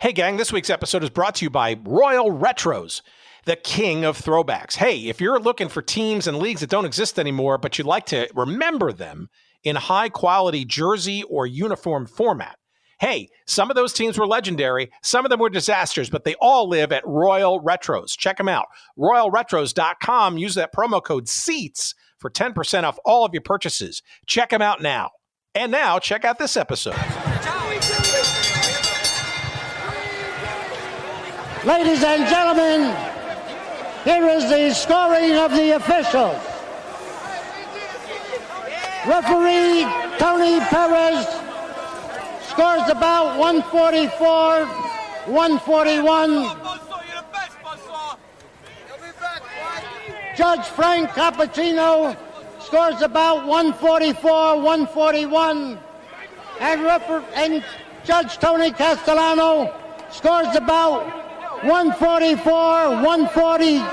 Hey, gang, this week's episode is brought to you by Royal Retros, the king of throwbacks. Hey, if you're looking for teams and leagues that don't exist anymore, but you'd like to remember them in high-quality jersey or uniform format, hey, some of those teams were legendary. Some of them were disasters, but they all live at Royal Retros. Check them out. RoyalRetros.com. Use that promo code SEATS for 10% off all of your purchases. Check them out now. And now, check out this episode. Ladies and gentlemen, here is the scoring of the officials. Referee Tony Perez scores about 144, 141. Judge Frank Cappuccino scores about 144, 141. And Judge Tony Castellano scores about 144, 140.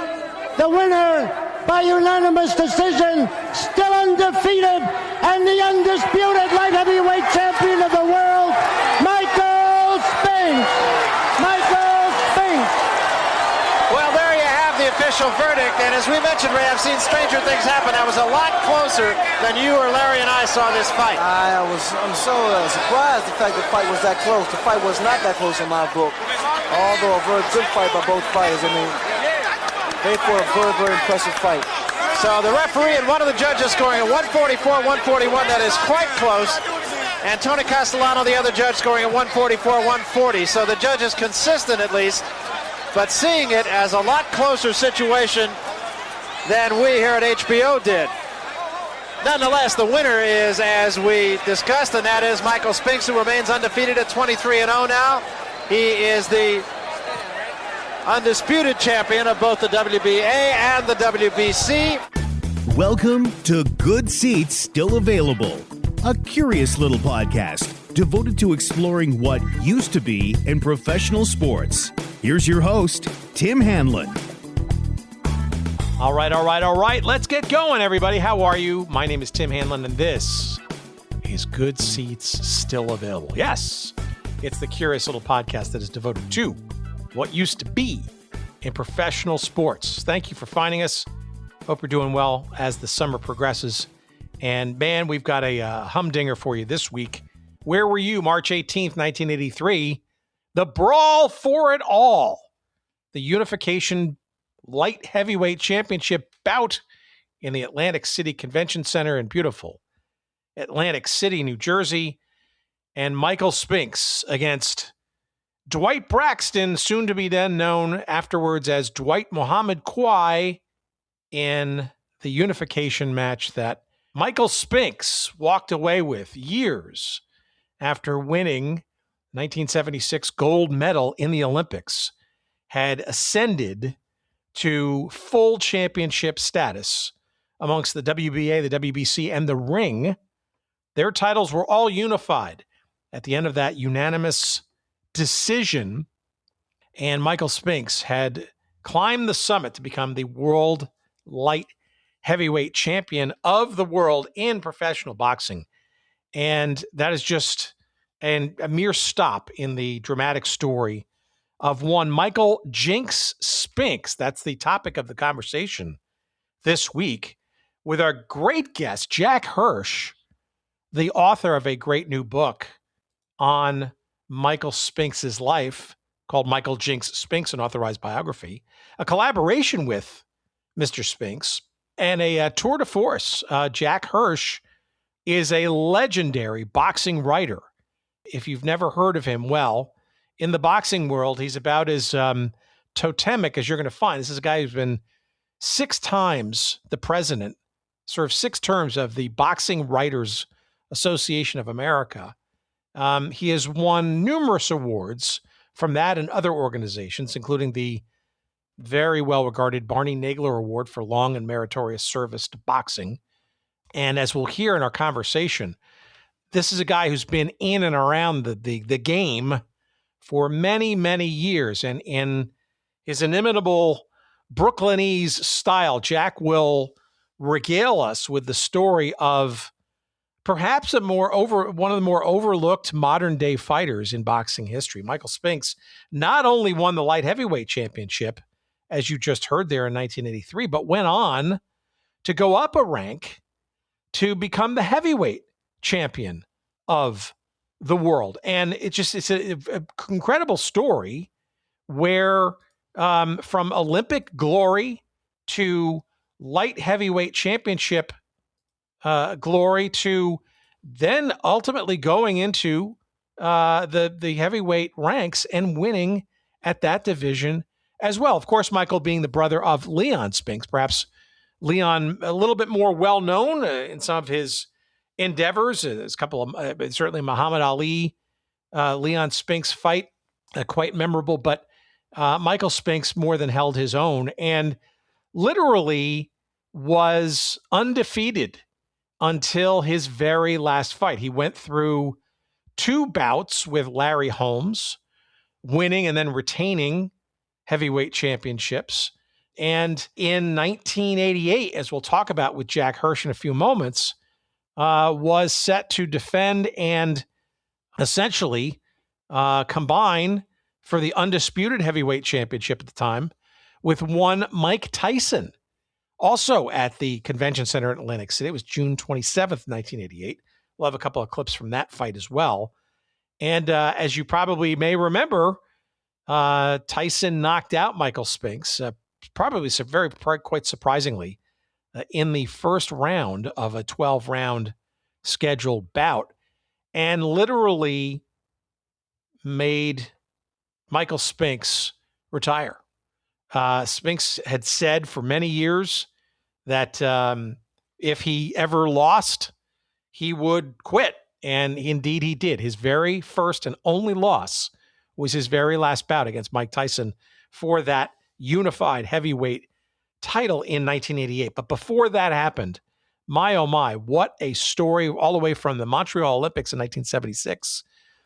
The winner by unanimous decision, still undefeated, and the undisputed light heavyweight champion of the world, Michael Spinks. Michael Spinks. Well, there you have the official verdict, and as we mentioned, Ray, I've seen stranger things happen. That was a lot closer than you or Larry and I saw this fight. I'm so surprised the fact the fight was that close. The fight was not that close in my book. Although a very good fight by both fighters. I mean, they for a very, very impressive fight. So the referee and one of the judges scoring a 144, 141. That is quite close. And Tony Castellano, the other judge, scoring a 144, 140. So the judge is consistent at least, but seeing it as a lot closer situation than we here at HBO did. Nonetheless, the winner is, as we discussed, and that is Michael Spinks, who remains undefeated at 23-0 now. He is the undisputed champion of both the WBA and the WBC. Welcome to Good Seats Still Available, a curious little podcast devoted to exploring what used to be in professional sports. Here's your host, Tim Hanlon. All right. Let's get going, everybody. How are you? My name is Tim Hanlon, and this is Good Seats Still Available. Yes, it's the curious little podcast that is devoted to what used to be in professional sports. Thank you for finding us. Hope you're doing well as the summer progresses. And man, we've got a humdinger for you this week. Where were you March 18th, 1983? The brawl for it all. The unification light heavyweight championship bout in the Atlantic City Convention Center in beautiful Atlantic City, New Jersey. And Michael Spinks against Dwight Braxton, soon to be then known afterwards as Dwight Muhammad Kwai, in the unification match that Michael Spinks walked away with years after winning 1976 gold medal in the Olympics, had ascended to full championship status amongst the WBA, the WBC, and the Ring. Their titles were all unified at the end of that unanimous decision, and Michael Spinks had climbed the summit to become the world light heavyweight champion of the world in professional boxing. And that is just a mere stop in the dramatic story of one Michael Jinx Spinks. That's the topic of the conversation this week with our great guest, Jack Hirsch, the author of a great new book on Michael Spinks' life called Michael Jinx Spinks, an authorized biography, a collaboration with Mr. Spinks, and a tour de force. Jack Hirsch is a legendary boxing writer. If you've never heard of him, well, in the boxing world, he's about as totemic as you're going to find. This is a guy who's been 6 times the president, served 6 terms of the Boxing Writers Association of America. He has won numerous awards from that and other organizations, including the very well-regarded Barney Nagler Award for long and meritorious service to boxing. And as we'll hear in our conversation, this is a guy who's been in and around the game for many, many years. And in his inimitable Brooklynese style, Jack will regale us with the story of perhaps one of the more overlooked modern day fighters in boxing history. Michael Spinks not only won the light heavyweight championship, as you just heard there in 1983, but went on to go up a rank to become the heavyweight champion of the world. And it's an incredible story where from Olympic glory to light heavyweight championship glory to then ultimately going into the heavyweight ranks and winning at that division as well. Of course, Michael being the brother of Leon Spinks, perhaps Leon a little bit more well-known in some of his endeavors. There's a couple of, certainly Muhammad Ali, Leon Spinks fight, quite memorable, but Michael Spinks more than held his own and literally was undefeated until his very last fight. He went through 2 bouts with Larry Holmes, winning and then retaining heavyweight championships. And in 1988, as we'll talk about with Jack Hirsch in a few moments, was set to defend and essentially combine for the undisputed heavyweight championship at the time with one Mike Tyson, also at the Convention Center in Atlantic City. It was June 27th, 1988. We'll have a couple of clips from that fight as well. And as you probably may remember, Tyson knocked out Michael Spinks, quite surprisingly, in the first round of a 12-round scheduled bout, and literally made Michael Spinks retire. Spinks had said for many years that if he ever lost, he would quit. And indeed he did. His very first and only loss was his very last bout against Mike Tyson for that unified heavyweight title in 1988. But before that happened, my oh my, what a story, all the way from the Montreal Olympics in 1976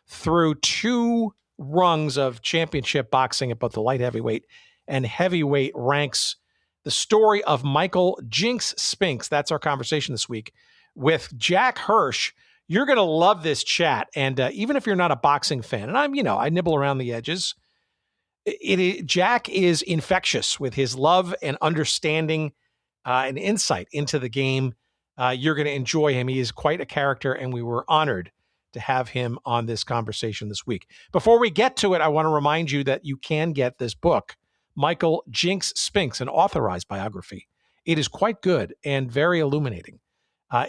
through 2 rungs of championship boxing at both the light heavyweight and heavyweight ranks. The story of Michael Jinx Spinks. That's our conversation this week with Jack Hirsch. You're going to love this chat. And even if you're not a boxing fan, and I nibble around the edges, Jack is infectious with his love and understanding and insight into the game. You're going to enjoy him. He is quite a character, and we were honored to have him on this conversation this week. Before we get to it, I want to remind you that you can get this book, Michael Jinx Spinks, an authorized biography. It is quite good and very illuminating.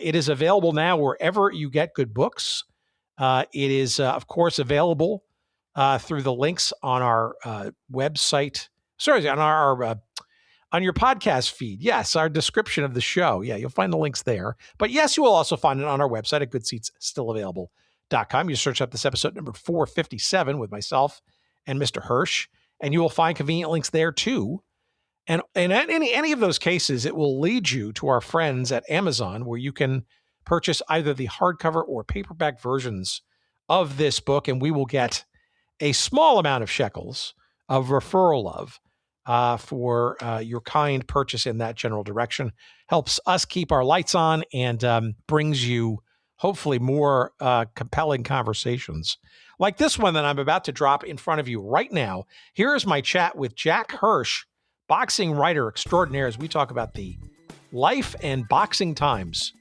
It is available now wherever you get good books. It is, of course, available through the links on our website. Sorry, on your podcast feed. Yes, our description of the show. Yeah, you'll find the links there. But yes, you will also find it on our website at goodseatsstillavailable.com. You search up this episode number 457 with myself and Mr. Hirsch, and you will find convenient links there too. And in any of those cases, it will lead you to our friends at Amazon, where you can purchase either the hardcover or paperback versions of this book, and we will get a small amount of shekels of referral for your kind purchase in that general direction. Helps us keep our lights on and brings you hopefully more compelling conversations like this one that I'm about to drop in front of you right now. Here is my chat with Jack Hirsch, boxing writer extraordinaire, as we talk about the life and boxing times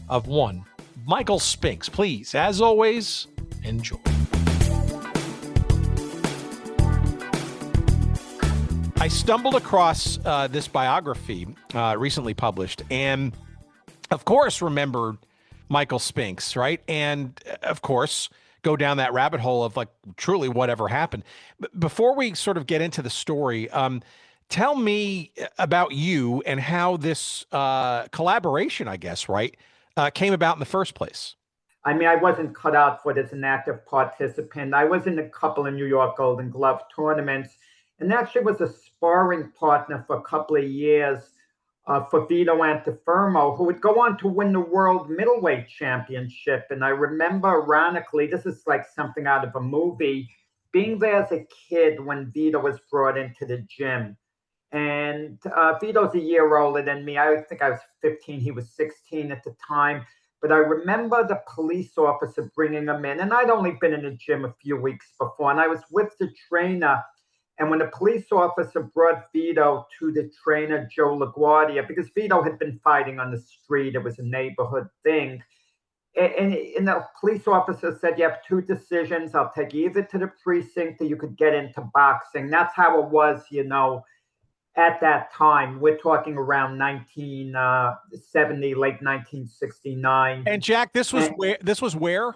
of one Michael Spinks. Please, as always, enjoy. I stumbled across this biography recently published and, of course, remembered Michael Spinks, right? And, of course, go down that rabbit hole of, like, truly whatever happened. Before we sort of get into the story, tell me about you and how this collaboration, I guess, right, came about in the first place. I mean, I wasn't cut out for this, an active participant. I was in a couple of New York Golden Glove tournaments, and actually was a sparring partner for a couple of years for Vito Antuofermo, who would go on to win the world middleweight championship. And I remember, ironically, this is like something out of a movie, being there as a kid when Vito was brought into the gym. And Vito's a year older than me. I think I was 15. He was 16 at the time. but I remember the police officer bringing him in, and I'd only been in the gym a few weeks before, and I was with the trainer. And when the police officer brought Vito to the trainer, Joe LaGuardia, because Vito had been fighting on the street, it was a neighborhood thing. And the police officer said, you have two decisions. I'll take you either to the precinct or you could get into boxing. That's how it was, at that time. We're talking around 1970, late 1969. And Jack, this was where?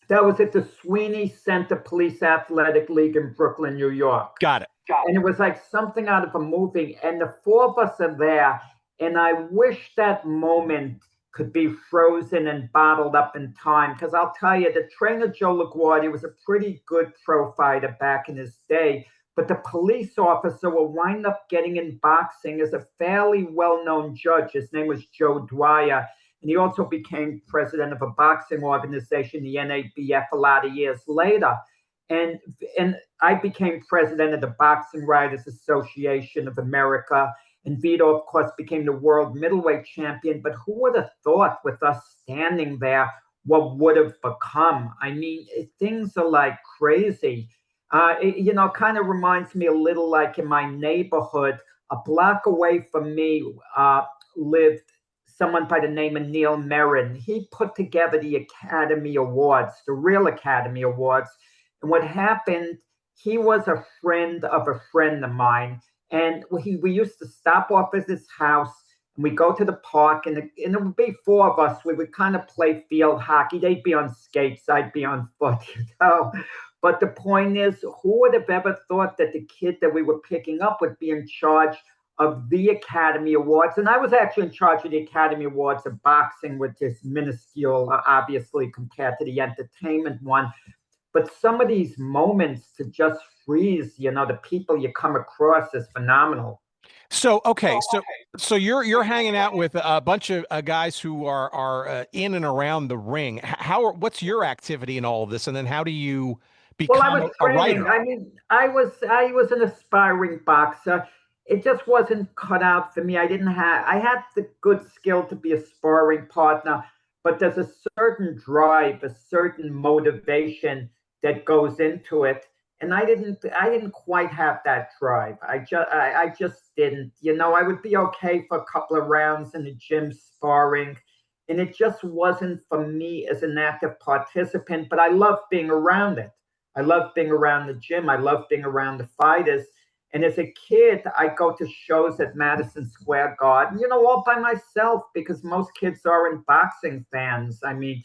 That was at the Sweeney Center Police Athletic League in Brooklyn, New York. Got it. And it was like something out of a movie. And the four of us are there. And I wish that moment could be frozen and bottled up in time. Because I'll tell you, the trainer, Joe LaGuardia, was a pretty good pro fighter back in his day. But the police officer will wind up getting in boxing as a fairly well-known judge. His name was Joe Dwyer. And he also became president of a boxing organization, the NABF, a lot of years later. And I became president of the Boxing Writers Association of America. And Vito, of course, became the world middleweight champion. But who would have thought with us standing there what would have become? I mean, things are like crazy. It kind of reminds me a little like in my neighborhood, a block away from me lived someone by the name of Neil Merrin. He put together the Academy Awards, the real Academy Awards. And what happened, he was a friend of mine. And we used to stop off at his house and we go to the park and it would be four of us. We would kind of play field hockey. They'd be on skates, I'd be on foot, But the point is, who would have ever thought that the kid that we were picking up would be in charge of the Academy Awards? And I was actually in charge of the Academy Awards of boxing, which is minuscule, obviously, compared to the entertainment one. But some of these moments to just freeze, the people you come across is phenomenal. So, okay. So you're hanging out with a bunch of guys who are in and around the ring. What's your activity in all of this? And then how do you become a writer? I mean, I was an aspiring boxer. It just wasn't cut out for me. I had the good skill to be a sparring partner, but there's a certain drive, a certain motivation that goes into it. And I didn't quite have that drive. I just didn't. I would be okay for a couple of rounds in the gym sparring, and it just wasn't for me as an active participant. But I love being around it. I love being around the gym. I love being around the fighters. And as a kid, I go to shows at Madison Square Garden, all by myself, because most kids aren't boxing fans. I mean,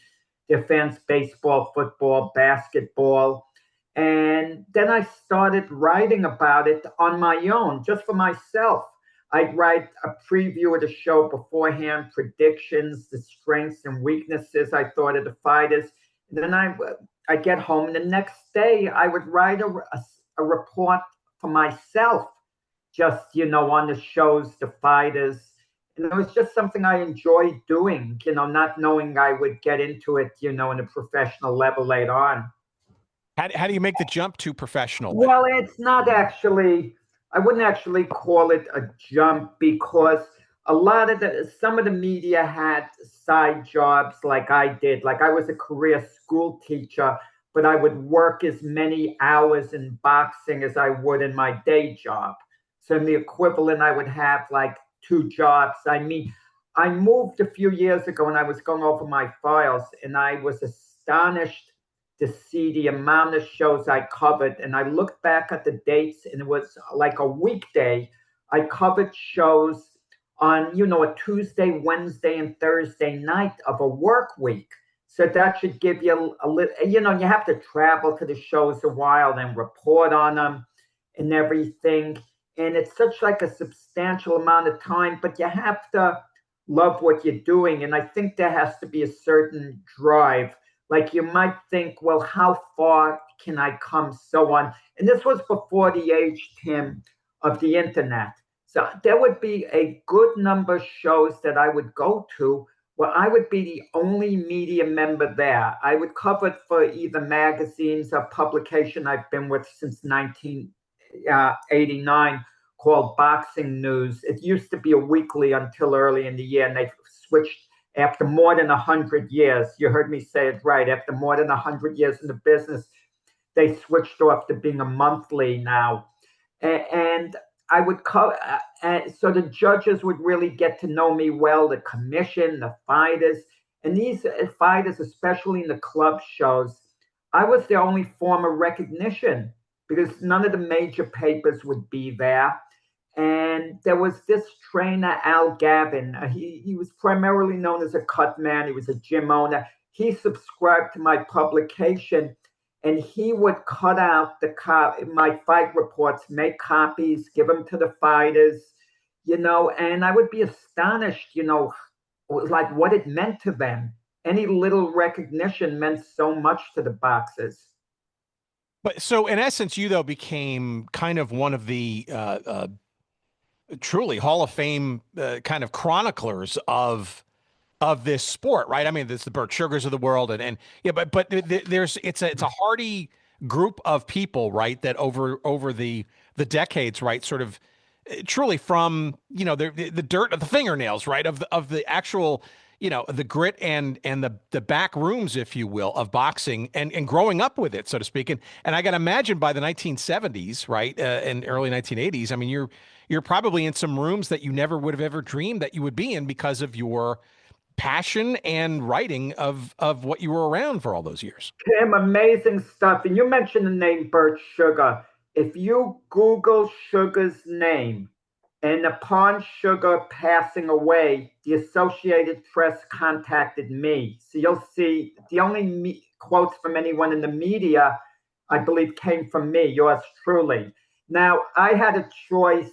they're fans baseball, football, basketball. And then I started writing about it on my own, just for myself. I'd write a preview of the show beforehand, predictions, the strengths and weaknesses I thought of the fighters. And then I get home, and the next day I would write a report for myself, just, on the shows, the fighters. And it was just something I enjoyed doing, not knowing I would get into it, in a professional level later on. How do you make the jump to professional? Well, it's not actually, I wouldn't actually call it a jump, because some of the media had side jobs like I did. Like I was a career school teacher, but I would work as many hours in boxing as I would in my day job. So in the equivalent, I would have like two jobs. I mean, I moved a few years ago and I was going over my files, and I was astonished to see the amount of shows I covered. And I looked back at the dates, and it was like a weekday. I covered shows on, a Tuesday, Wednesday, and Thursday night of a work week. So that should give you a little, you have to travel to the shows a while, then report on them and everything. And it's such like a substantial amount of time, but you have to love what you're doing. And I think there has to be a certain drive. Like you might think, well, how far can I come? So on. And this was before the age, Tim, of the internet. So there would be a good number of shows that I would go to where I would be the only media member there. I would cover it for either magazines or publication I've been with since 1989 called Boxing News. It used to be a weekly until early in the year, and they switched after more than 100 years. You heard me say it right. After more than 100 years in the business, they switched off to being a monthly now. And I would call, so the judges would really get to know me well, the commission, the fighters. And these fighters, especially in the club shows, I was the only form of recognition because none of the major papers would be there. And there was this trainer, Al Gavin. He was primarily known as a cut man. He was a gym owner. He subscribed to my publication, and he would cut out my fight reports, make copies, give them to the fighters, and I would be astonished, like what it meant to them. Any little recognition meant so much to the boxers. But so in essence, you though became kind of one of the truly Hall of Fame kind of chroniclers of this sport, right? I mean, there's the Burt Sugars of the world, and yeah, but it's a hardy group of people, right? That over the decades, right, sort of truly from the dirt of the fingernails, right, of the actual the grit and the back rooms, if you will, of boxing and growing up with it, so to speak. And I got to imagine by the 1970s, right, and early 1980s, I mean, you're probably in some rooms that you never would have ever dreamed that you would be in because of your passion and writing of what you were around for all those years. Tim, amazing stuff. And you mentioned the name Burt Sugar. If you Google Sugar's name, and upon Sugar passing away, the Associated Press contacted me. So you'll see the only quotes from anyone in the media, I believe, came from me, yours truly. Now, I had a choice,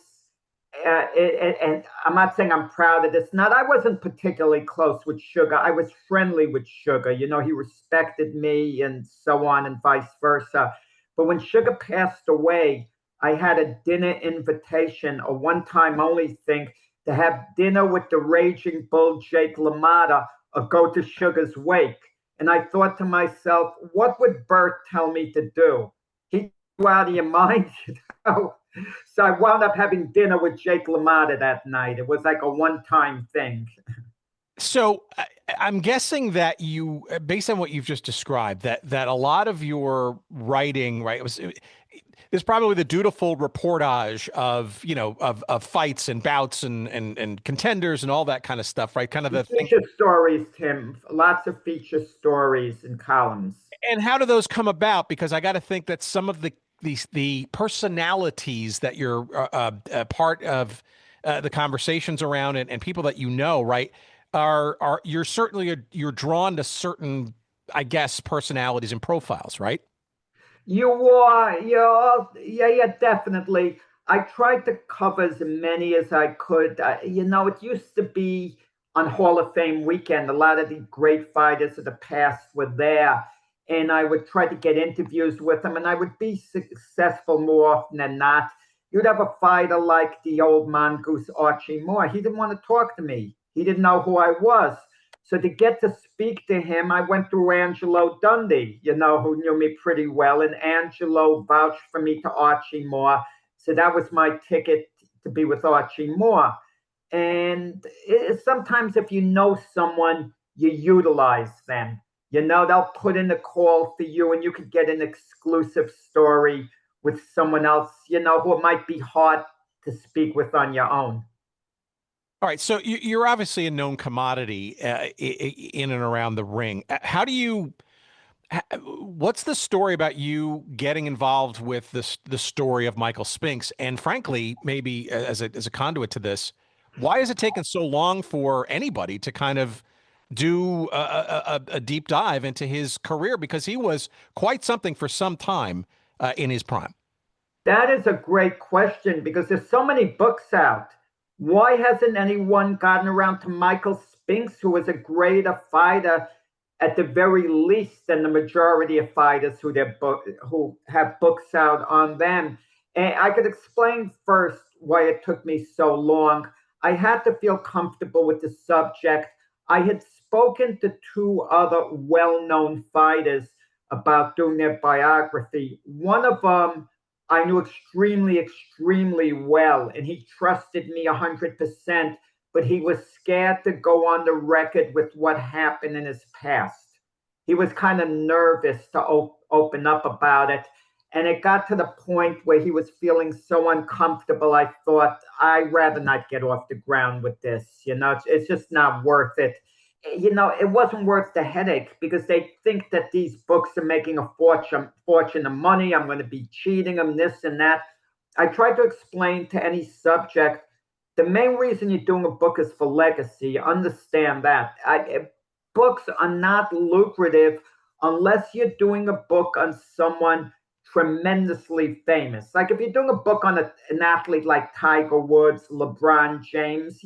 and I'm not saying I'm proud of this. I wasn't particularly close with Sugar. I was friendly with Sugar. He respected me and so on and vice versa. But when Sugar passed away, I had a dinner invitation, a one-time only thing, to have dinner with the Raging Bull, Jake LaMotta, or go to Sugar's wake. And I thought to myself, what would Burt tell me to do? He'd go out of your mind, So I wound up having dinner with Jake LaMotta that night. It was like a one-time thing. So I'm guessing that you, based on what you've just described, that a lot of your writing, right, there's probably the dutiful reportage of fights and bouts and contenders and all that kind of stuff, right? Kind of the feature stories, Tim. Lots of feature stories and columns. And how do those come about? Because I got to think that some of the personalities that you're part of the conversations around and people that right, are you're drawn to certain, I guess, personalities and profiles, right? You are, yeah, definitely. I tried to cover as many as I could. It used to be on Hall of Fame weekend. A lot of the great fighters of the past were there, and I would try to get interviews with them, and I would be successful more often than not. You'd have a fighter like the old mongoose Archie Moore. He didn't want to talk to me. He didn't know who I was. So to get to speak to him, I went through Angelo Dundee, who knew me pretty well. And Angelo vouched for me to Archie Moore. So that was my ticket to be with Archie Moore. And sometimes if you know someone, you utilize them. They'll put in a call for you and you could get an exclusive story with someone else, who it might be hard to speak with on your own. All right, so you're obviously a known commodity in and around the ring. What's the story about you getting involved with the story of Michael Spinks? And frankly, maybe as a conduit to this, why has it taken so long for anybody to kind of do a deep dive into his career? Because he was quite something for some time in his prime. That is a great question because there's so many books out. Why hasn't anyone gotten around to Michael Spinks, who was a greater fighter at the very least than the majority of fighters who have books out on them? And I could explain first why it took me so long. I had to feel comfortable with the subject. I had spoken to two other well-known fighters about doing their biography. One of them I knew extremely, extremely well, and he trusted me 100%. but he was scared to go on the record with what happened in his past. He was kind of nervous to open up about it. And it got to the point where he was feeling so uncomfortable. I thought, I'd rather not get off the ground with this. It's just not worth it. It wasn't worth the headache because they think that these books are making a fortune of money. I'm going to be cheating them, this and that. I tried to explain to any subject, the main reason you're doing a book is for legacy. Understand that. Books are not lucrative unless you're doing a book on someone tremendously famous. Like if you're doing a book on an athlete like Tiger Woods, LeBron James,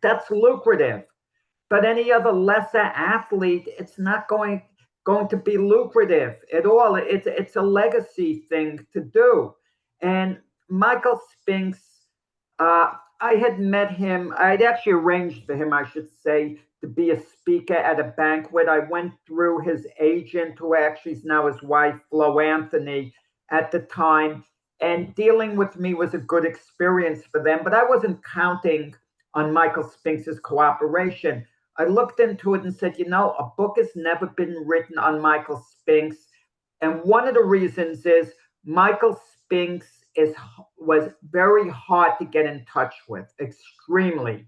that's lucrative. But any other lesser athlete, it's not going to be lucrative at all. It's a legacy thing to do. And Michael Spinks, I had met him. I'd actually arranged for him, I should say, to be a speaker at a banquet. I went through his agent, who actually is now his wife, Flo Anthony, at the time. And dealing with me was a good experience for them. But I wasn't counting on Michael Spinks' cooperation. I looked into it and said, a book has never been written on Michael Spinks. And one of the reasons is Michael Spinks was very hard to get in touch with, extremely.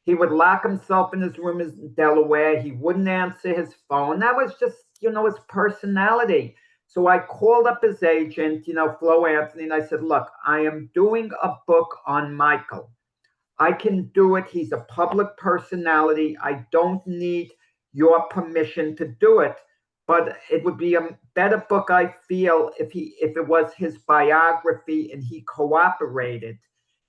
He would lock himself in his room in Delaware. He wouldn't answer his phone. That was just, his personality. So I called up his agent, Flo Anthony, and I said, look, I am doing a book on Michael. I can do it. He's a public personality. I don't need your permission to do it. But it would be a better book, I feel, if it was his biography and he cooperated,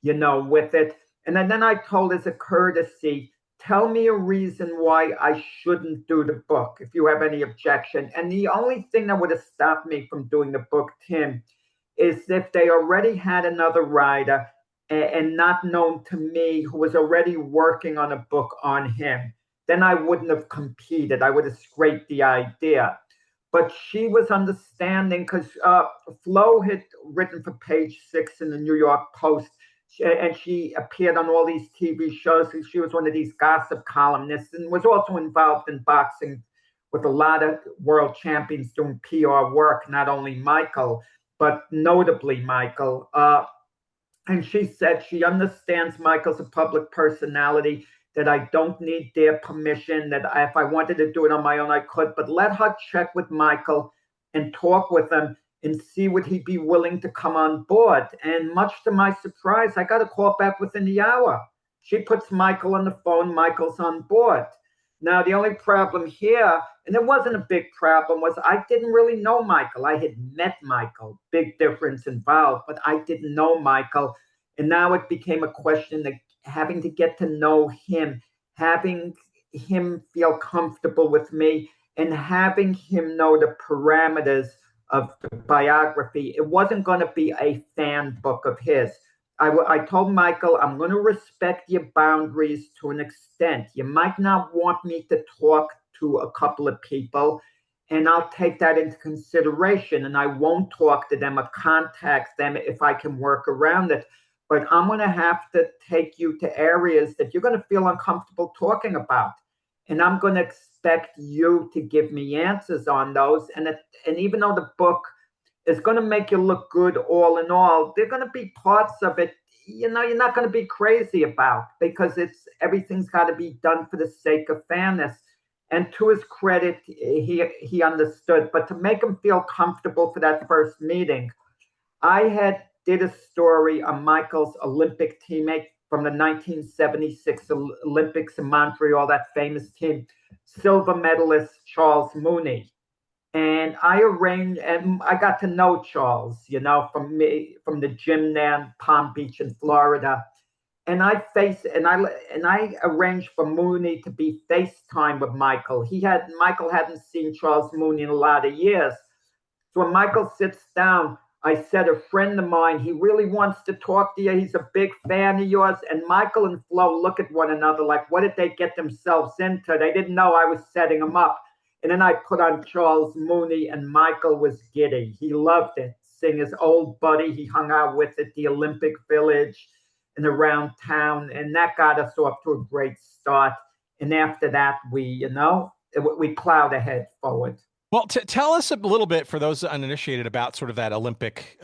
with it. And then I told, as a courtesy, tell me a reason why I shouldn't do the book, if you have any objection. And the only thing that would have stopped me from doing the book, Tim, is if they already had another writer and not known to me who was already working on a book on him. Then I wouldn't have competed. I would have scraped the idea. But she was understanding because Flo had written for Page 6 in the New York Post, and she appeared on all these TV shows. She was one of these gossip columnists and was also involved in boxing with a lot of world champions doing PR work, not only Michael, but notably Michael. And she said she understands Michael's a public personality, that I don't need their permission, that if I wanted to do it on my own, I could, but let her check with Michael and talk with him and see would he be willing to come on board. And much to my surprise, I got a call back within the hour. She puts Michael on the phone, Michael's on board. Now, the only problem here, and it wasn't a big problem, was I didn't really know Michael. I had met Michael, big difference involved, but I didn't know Michael. And now it became a question that having to get to know him, having him feel comfortable with me, and having him know the parameters of the biography. It wasn't going to be a fan book of his. I told Michael, I'm going to respect your boundaries to an extent. You might not want me to talk to a couple of people, and I'll take that into consideration, and I won't talk to them or contact them if I can work around it. But I'm going to have to take you to areas that you're going to feel uncomfortable talking about. And I'm going to expect you to give me answers on those. And even though the book is going to make you look good all in all, there are going to be parts of it, you're not going to be crazy about, because everything's got to be done for the sake of fairness. And to his credit, he understood. But to make him feel comfortable for that first meeting, I did a story on Michael's Olympic teammate from the 1976 Olympics in Montreal, that famous team, silver medalist Charles Mooney. And I arranged, and I got to know Charles, from the gym there in Palm Beach in Florida. And I arranged for Mooney to be FaceTime with Michael. Michael hadn't seen Charles Mooney in a lot of years. So when Michael sits down, I said, a friend of mine, he really wants to talk to you. He's a big fan of yours. And Michael and Flo look at one another like, what did they get themselves into? They didn't know I was setting them up. And then I put on Charles Mooney, and Michael was giddy. He loved it, seeing his old buddy he hung out with at the Olympic Village. and around town, and that got us off to a great start. And after that, we plowed ahead forward. Well, tell us a little bit, for those uninitiated, about sort of that Olympic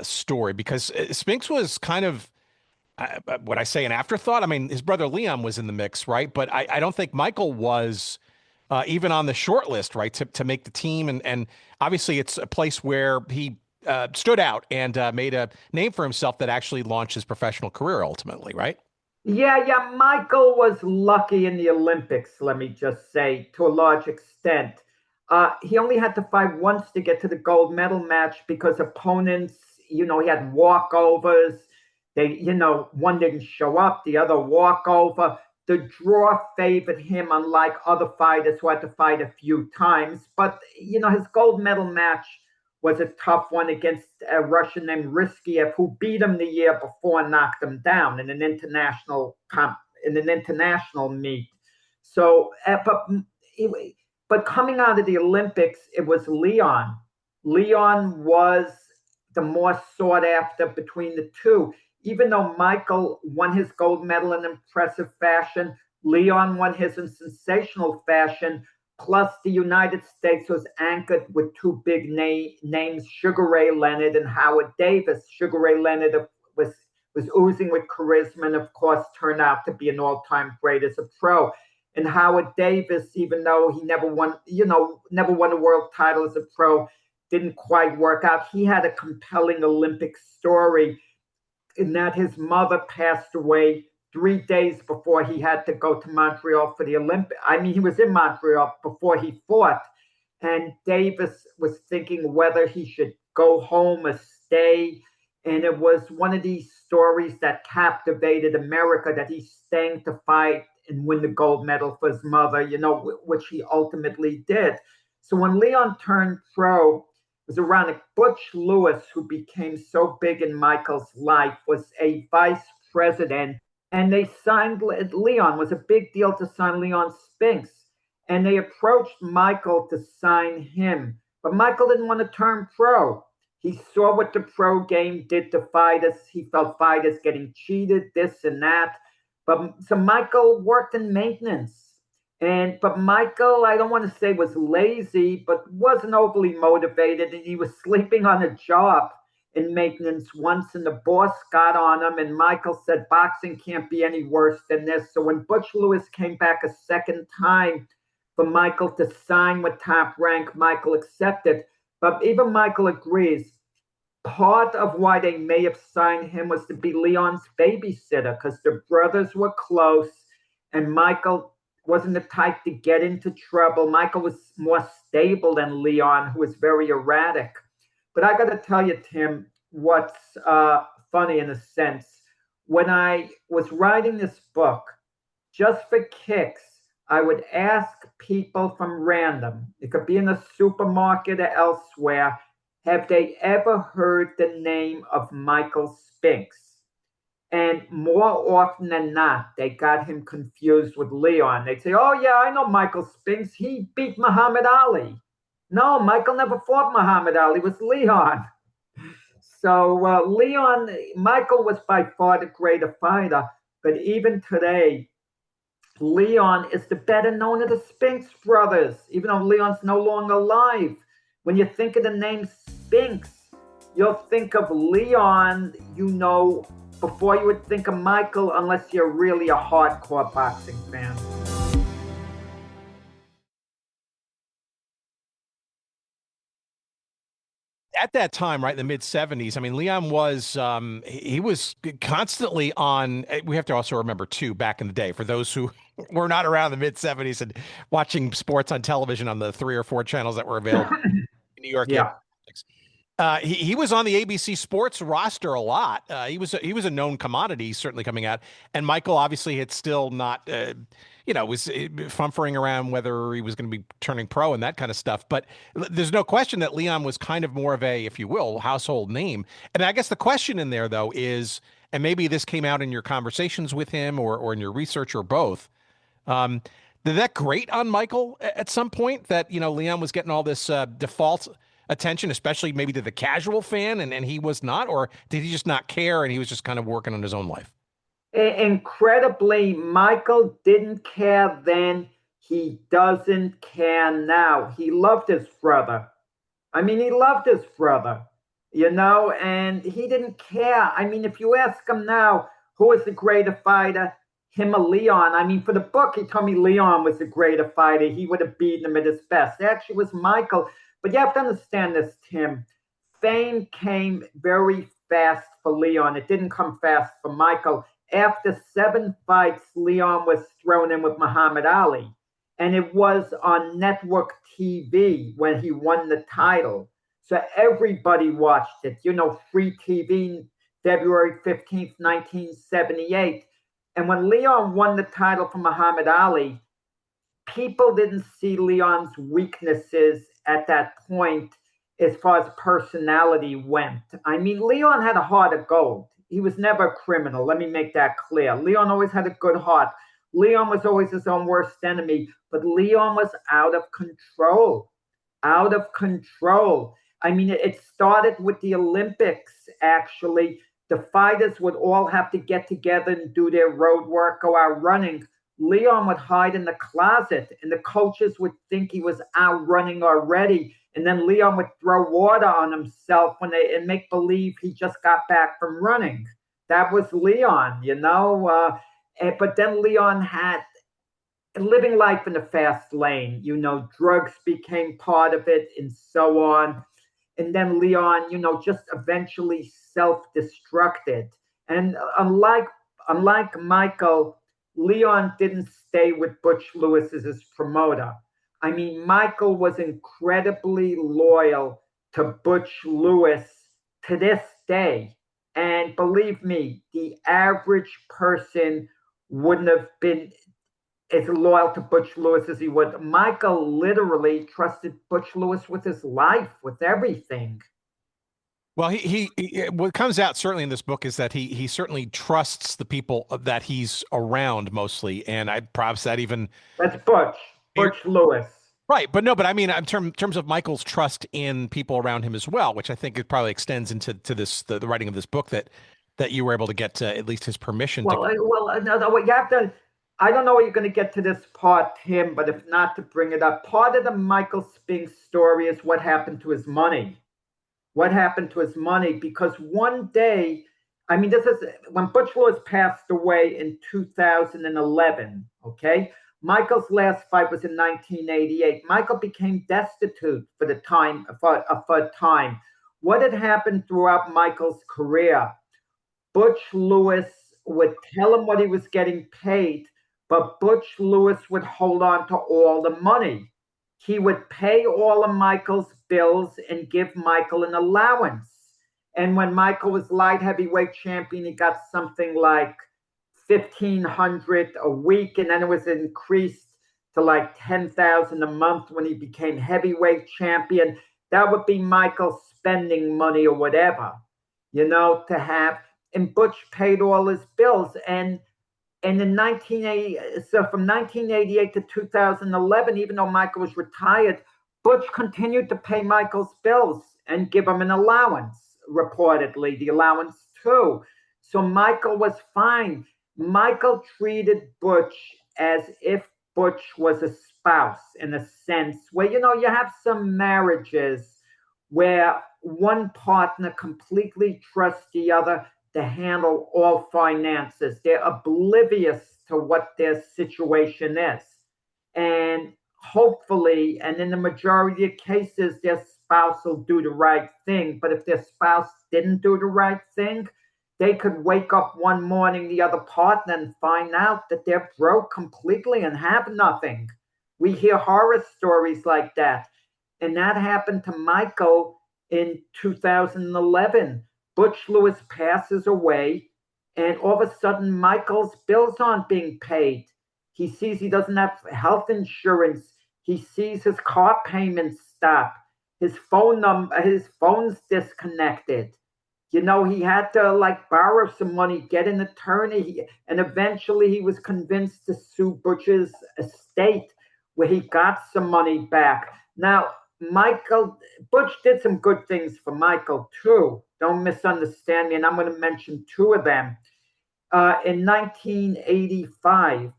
story, because Spinks was kind of, what I say, an afterthought. I mean, his brother Leon was in the mix, right? But I don't think Michael was even on the short list, right, to make the team. And obviously it's a place where he stood out and made a name for himself that actually launched his professional career ultimately, right? Yeah. Michael was lucky in the Olympics, let me just say, to a large extent. He only had to fight once to get to the gold medal match because opponents, he had walkovers. They, one didn't show up, the other walkover. The draw favored him, unlike other fighters who had to fight a few times. But, his gold medal match was a tough one against a Russian named Riskiev, who beat him the year before and knocked him down in an international meet. So, but coming out of the Olympics, it was Leon. Leon was the more sought after between the two. Even though Michael won his gold medal in impressive fashion, Leon won his in sensational fashion. Plus, the United States was anchored with two big names, Sugar Ray Leonard and Howard Davis. Sugar Ray Leonard was oozing with charisma and, of course, turned out to be an all-time great as a pro. And Howard Davis, even though he never won a world title as a pro, didn't quite work out. He had a compelling Olympic story in that his mother passed away 3 days before he had to go to Montreal for the Olympics. I mean, he was in Montreal before he fought. And Davis was thinking whether he should go home or stay. And it was one of these stories that captivated America, that he's staying to fight and win the gold medal for his mother, which he ultimately did. So when Leon turned pro, it was around Butch Lewis, who became so big in Michael's life, was a vice president. And they signed Leon. It was a big deal to sign Leon Spinks. And they approached Michael to sign him. But Michael didn't want to turn pro. He saw what the pro game did to fighters. He felt fighters getting cheated, this and that. So Michael worked in maintenance. But Michael, I don't want to say was lazy, but wasn't overly motivated. And he was sleeping on a job in maintenance once, and the boss got on him, and Michael said, boxing can't be any worse than this. So when Butch Lewis came back a second time for Michael to sign with Top Rank, Michael accepted. But even Michael agrees, part of why they may have signed him was to be Leon's babysitter, because the brothers were close, and Michael wasn't the type to get into trouble. Michael was more stable than Leon, who was very erratic. But I got to tell you, Tim, what's funny in a sense. When I was writing this book, just for kicks, I would ask people from random, it could be in a supermarket or elsewhere, have they ever heard the name of Michael Spinks? And more often than not, they got him confused with Leon. They'd say, oh, yeah, I know Michael Spinks. He beat Muhammad Ali. No, Michael never fought Muhammad Ali. It was Leon. So Michael was by far the greater fighter. But even today, Leon is the better known of the Spinks brothers, even though Leon's no longer alive. When you think of the name Spinks, you'll think of Leon, before you would think of Michael, unless you're really a hardcore boxing fan. At that time, right, in the mid-'70s, I mean, Leon was, he was constantly on, we have to also remember, too, back in the day, for those who were not around in the mid-'70s and watching sports on television on the 3 or 4 channels that were available in New York. Yeah. He was on the ABC Sports roster a lot. He was a known commodity, certainly coming out. And Michael obviously had still not, was fumfering around whether he was going to be turning pro and that kind of stuff. But there's no question that Leon was kind of more of a, if you will, household name. And I guess the question in there, though, is, and maybe this came out in your conversations with him or in your research or both, did that grate on Michael at some point that, Leon was getting all this default attention, especially maybe to the casual fan, and he was not? Or did he just not care and he was just kind of working on his own life? Incredibly, Michael didn't care then. He doesn't care now. He loved his brother. I mean, he loved his brother, and he didn't care. I mean, if you ask him now, who is the greater fighter, him or Leon? I mean, for the book, he told me Leon was the greater fighter. He would have beaten him at his best. It actually was Michael. But you have to understand this, Tim. Fame came very fast for Leon. It didn't come fast for Michael. After 7 fights, Leon was thrown in with Muhammad Ali. And it was on network TV when he won the title. So everybody watched it. Free TV, February 15th, 1978. And when Leon won the title from Muhammad Ali, people didn't see Leon's weaknesses at that point as far as personality went. I mean, Leon had a heart of gold. He was never a criminal. Let me make that clear. Leon always had a good heart. Leon was always his own worst enemy, but Leon was out of control. Out of control. I mean, it started with the Olympics, actually. The fighters would all have to get together and do their road work, go out running. Leon would hide in the closet, and the coaches would think he was out running already. And then Leon would throw water on himself and make believe he just got back from running. That was Leon, but then Leon had living life in the fast lane. Drugs became part of it and so on. And then Leon, just eventually self-destructed. And unlike Michael, Leon didn't stay with Butch Lewis as his promoter. I mean, Michael was incredibly loyal to Butch Lewis to this day. And believe me, the average person wouldn't have been as loyal to Butch Lewis as he would. Michael literally trusted Butch Lewis with his life, with everything. Well, he what comes out certainly in this book is that he certainly trusts the people that he's around mostly, and perhaps that even that's Butch Lewis. Right, but I mean, in terms of Michael's trust in people around him as well, which I think it probably extends into the writing of this book that you were able to get at least his permission. No, you have to. I don't know what you're going to get to this part, Tim, but if not, to bring it up, part of the Michael Spinks story is what happened to his money. What happened to his money? Because one day, I mean, this is when Butch Lewis passed away in 2011. Okay. Michael's last fight was in 1988. Michael became destitute for a time. What had happened throughout Michael's career? Butch Lewis would tell him what he was getting paid, but Butch Lewis would hold on to all the money. He would pay all of Michael's bills and give Michael an allowance. And when Michael was light heavyweight champion, he got something like $1,500 a week, and then it was increased to like $10,000 a month when he became heavyweight champion. That would be Michael spending money or whatever, to have. And Butch paid all his bills, and in 1980, so from 1988 to 2011, even though Michael was retired, Butch continued to pay Michael's bills and give him an allowance. Reportedly, the allowance too. So Michael was fine. Michael treated Butch as if Butch was a spouse, in a sense where, you have some marriages where one partner completely trusts the other to handle all finances. They're oblivious to what their situation is. And hopefully, and in the majority of cases, their spouse will do the right thing. But if their spouse didn't do the right thing, they could wake up one morning, the other partner, and find out that they're broke completely and have nothing. We hear horror stories like that. And that happened to Michael in 2011. Butch Lewis passes away, and all of a sudden, Michael's bills aren't being paid. He sees he doesn't have health insurance. He sees his car payments stop. His phone's disconnected. He had to borrow some money, get an attorney, and eventually he was convinced to sue Butch's estate, where he got some money back. Now, Butch did some good things for Michael too. Don't misunderstand me, and I'm going to mention two of them. in 1985,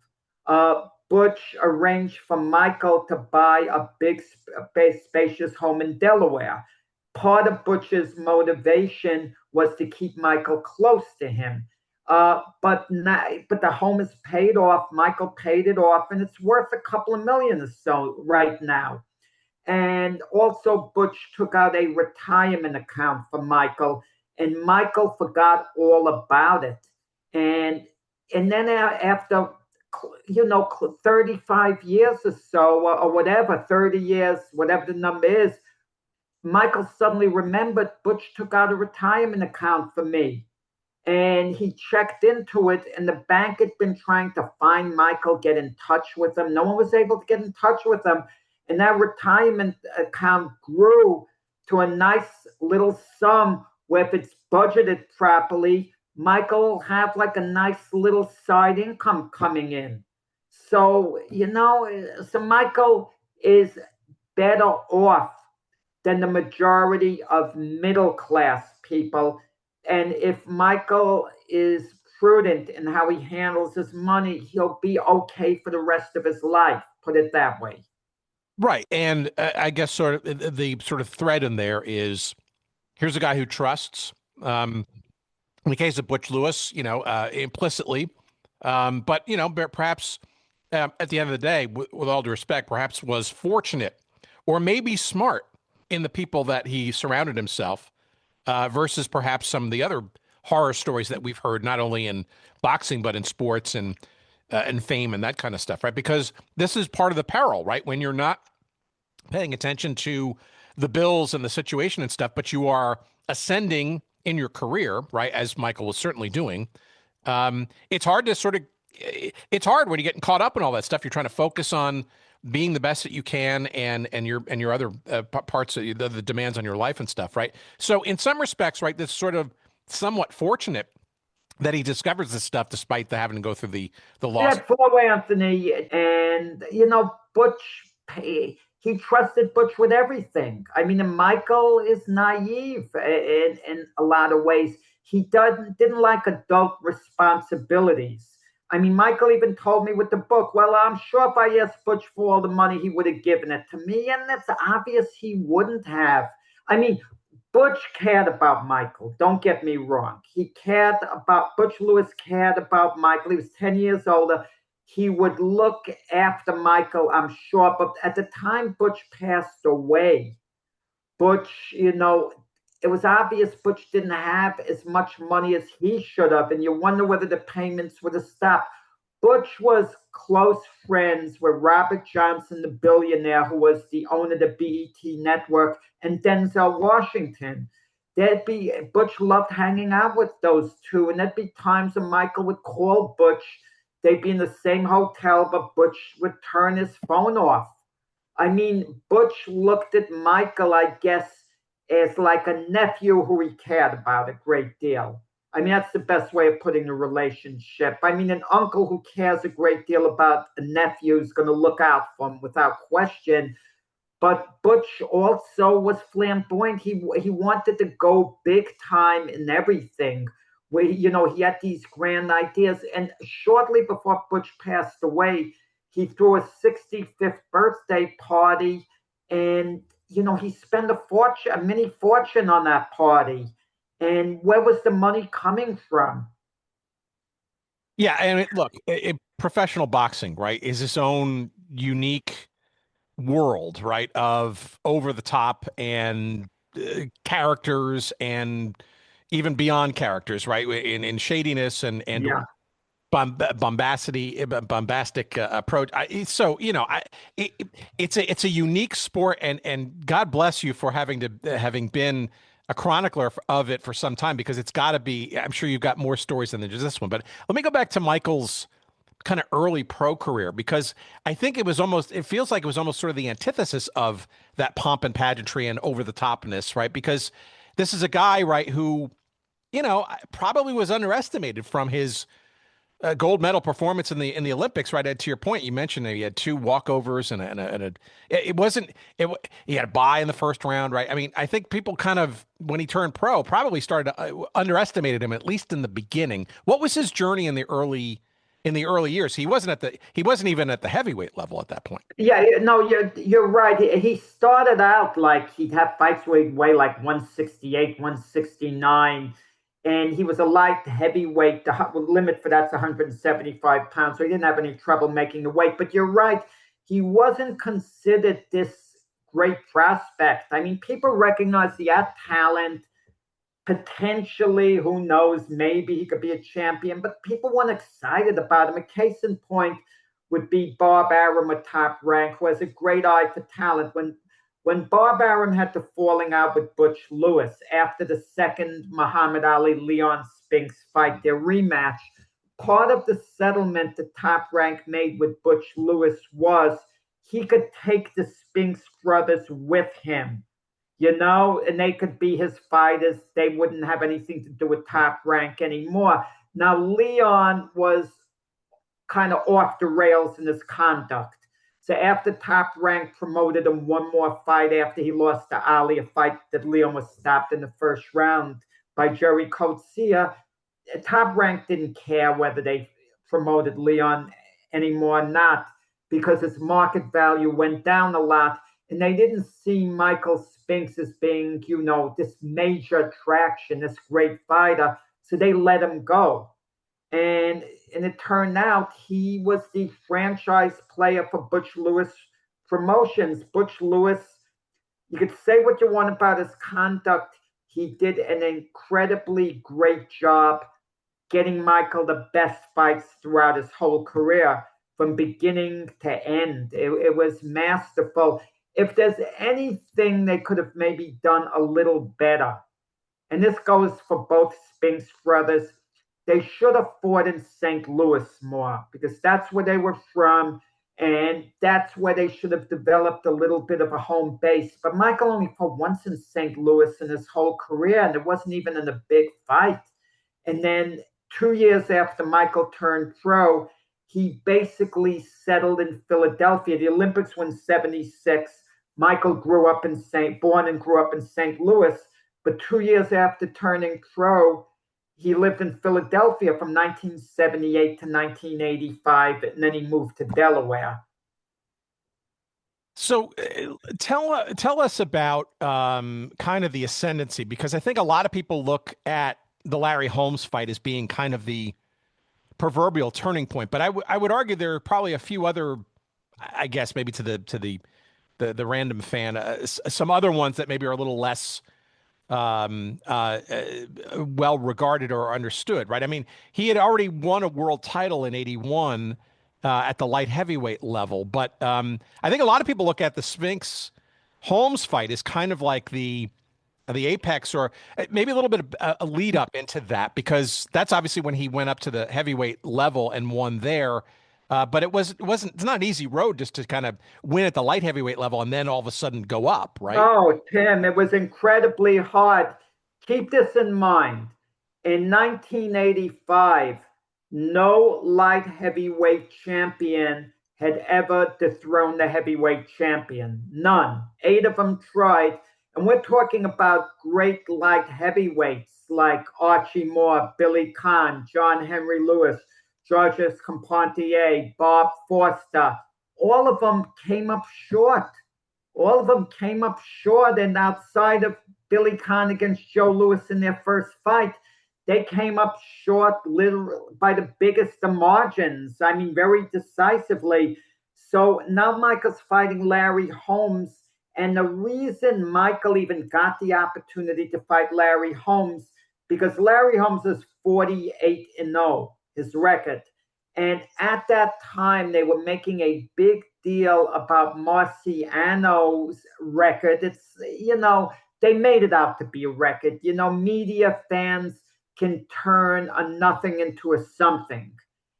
Butch arranged for Michael to buy a big, spacious home in Delaware. Part of Butch's motivation was to keep Michael close to him. But the home is paid off. Michael paid it off, and it's worth a couple of million or so right now. And also, Butch took out a retirement account for Michael, and Michael forgot all about it. And then after 35 years or so, or whatever, 30 years, whatever the number is, Michael suddenly remembered Butch took out a retirement account for me. And he checked into it, and the bank had been trying to find Michael, get in touch with him. No one was able to get in touch with him. And that retirement account grew to a nice little sum where if it's budgeted properly, Michael will have like a nice little side income coming in. So, so Michael is better off than the majority of middle class people. And if Michael is prudent in how he handles his money, he'll be okay for the rest of his life, put it that way. Right. And I guess the sort of thread in there is, here's a guy who trusts, in the case of Butch Lewis, implicitly, but, perhaps at the end of the day, with all due respect, perhaps was fortunate or maybe smart in the people that he surrounded himself, versus perhaps some of the other horror stories that we've heard, not only in boxing, but in sports and fame and that kind of stuff, right? Because this is part of the peril, right? When you're not paying attention to the bills and the situation and stuff, but you are ascending in your career, right? As Michael was certainly doing. It's hard to it's hard when you're getting caught up in all that stuff. You're trying to focus on being the best that you can and your other parts of the demands on your life and stuff, right? So in some respects, right, this sort of somewhat fortunate that he discovers this stuff despite having to go through the loss. Yeah, four-way, Anthony, and Butch, he trusted Butch with everything. I mean, and Michael is naive in a lot of ways. He didn't like adult responsibilities. I mean, Michael even told me with the book, well, I'm sure if I asked Butch for all the money, he would have given it to me. And that's obvious he wouldn't have. I mean, Butch cared about Michael. Don't get me wrong. Butch Lewis cared about Michael. He was 10 years older. He would look after Michael, I'm sure. But at the time Butch passed away, Butch, it was obvious Butch didn't have as much money as he should have. And you wonder whether the payments would have stopped. Butch was close friends with Robert Johnson, the billionaire, who was the owner of the BET network, and Denzel Washington. Butch loved hanging out with those two. And there'd be times when Michael would call Butch. They'd be in the same hotel, but Butch would turn his phone off. I mean, Butch looked at Michael, I guess, as like a nephew who he cared about a great deal. I mean, that's the best way of putting the relationship. I mean, an uncle who cares a great deal about a nephew is going to look out for him without question. But Butch also was flamboyant. He wanted to go big time in everything. Where, he had these grand ideas. And shortly before Butch passed away, he threw a 65th birthday party, and he spent a mini fortune on that party. And where was the money coming from? Yeah, and look, professional boxing, right, is its own unique world, right, of over the top and characters and even beyond characters, right, in shadiness and Yeah. bombastic approach. It's a unique sport, and God bless you for having been a chronicler of it for some time, because it's got to be. I'm sure you've got more stories than just this one. But let me go back to Michael's kind of early pro career, because I think it feels like it was almost sort of the antithesis of that pomp and pageantry and over the topness, right? Because this is a guy, right, who probably was underestimated from his gold medal performance in the Olympics, right? To your point, you mentioned that he had two walkovers it wasn't he had a bye in the first round, right? I mean, I think people kind of, when he turned pro, probably started underestimated him, at least in the beginning. What was his journey in the early years? He wasn't even at the heavyweight level at that point. Yeah, no, you're right. He started out like he'd have fights where he'd weigh like 168, 169, and he was a light heavyweight. The limit for that's 175 pounds, so he didn't have any trouble making the weight. But you're right, he wasn't considered this great prospect. I mean, people recognize he had talent. Potentially, who knows, maybe he could be a champion, but people weren't excited about him. A case in point would be Bob Arum at Top Rank, who has a great eye for talent. When Bob Arum had the falling out with Butch Lewis after the second Muhammad Ali-Leon Spinks fight, their rematch, part of the settlement that Top Rank made with Butch Lewis was he could take the Spinks brothers with him, and they could be his fighters. They wouldn't have anything to do with Top Rank anymore. Now, Leon was kind of off the rails in his conduct. So after Top Rank promoted him one more fight after he lost to Ali, a fight that Leon was stopped in the first round by Jerry Coetzee, Top Rank didn't care whether they promoted Leon anymore or not, because his market value went down a lot, and they didn't see Michael Spinks as being, this major attraction, this great fighter, so they let him go. And it turned out he was the franchise player for Butch Lewis Promotions. Butch Lewis, you could say what you want about his conduct. He did an incredibly great job getting Michael the best fights throughout his whole career, from beginning to end. It was masterful. If there's anything they could have maybe done a little better, and this goes for both Spinks brothers, they should have fought in St. Louis more, because that's where they were from, and that's where they should have developed a little bit of a home base. But Michael only fought once in St. Louis in his whole career, and it wasn't even in a big fight. And then 2 years after Michael turned pro, he basically settled in Philadelphia. The Olympics were in 76. Michael born and grew up in St. Louis, but 2 years after turning pro, he lived in Philadelphia from 1978 to 1985, and then he moved to Delaware. So tell us about kind of the ascendancy, because I think a lot of people look at the Larry Holmes fight as being kind of the proverbial turning point. But I would argue there are probably a few other, I guess, maybe to the random fan, some other ones that maybe are a little less well regarded or understood, right? I mean, he had already won a world title in '81 at the light heavyweight level, but I think a lot of people look at the Spinks Holmes fight as kind of like the apex, or maybe a little bit of a lead up into that, because that's obviously when he went up to the heavyweight level and won there. But it's not an easy road just to kind of win at the light heavyweight level and then all of a sudden go up, right? Oh, Tim, it was incredibly hard. Keep this in mind. In 1985, no light heavyweight champion had ever dethroned the heavyweight champion. None. 8 of them tried. And we're talking about great light heavyweights like Archie Moore, Billy Conn, John Henry Lewis, Georges Compantier, Bob Foster. All of them came up short. And outside of Billy Conn against Joe Louis in their first fight, they came up short literally by the biggest of margins. I mean, very decisively. So now Michael's fighting Larry Holmes. And the reason Michael even got the opportunity to fight Larry Holmes, because Larry Holmes is 48-0, his record. And at that time, they were making a big deal about Marciano's record. It's, they made it out to be a record. Media fans can turn a nothing into a something.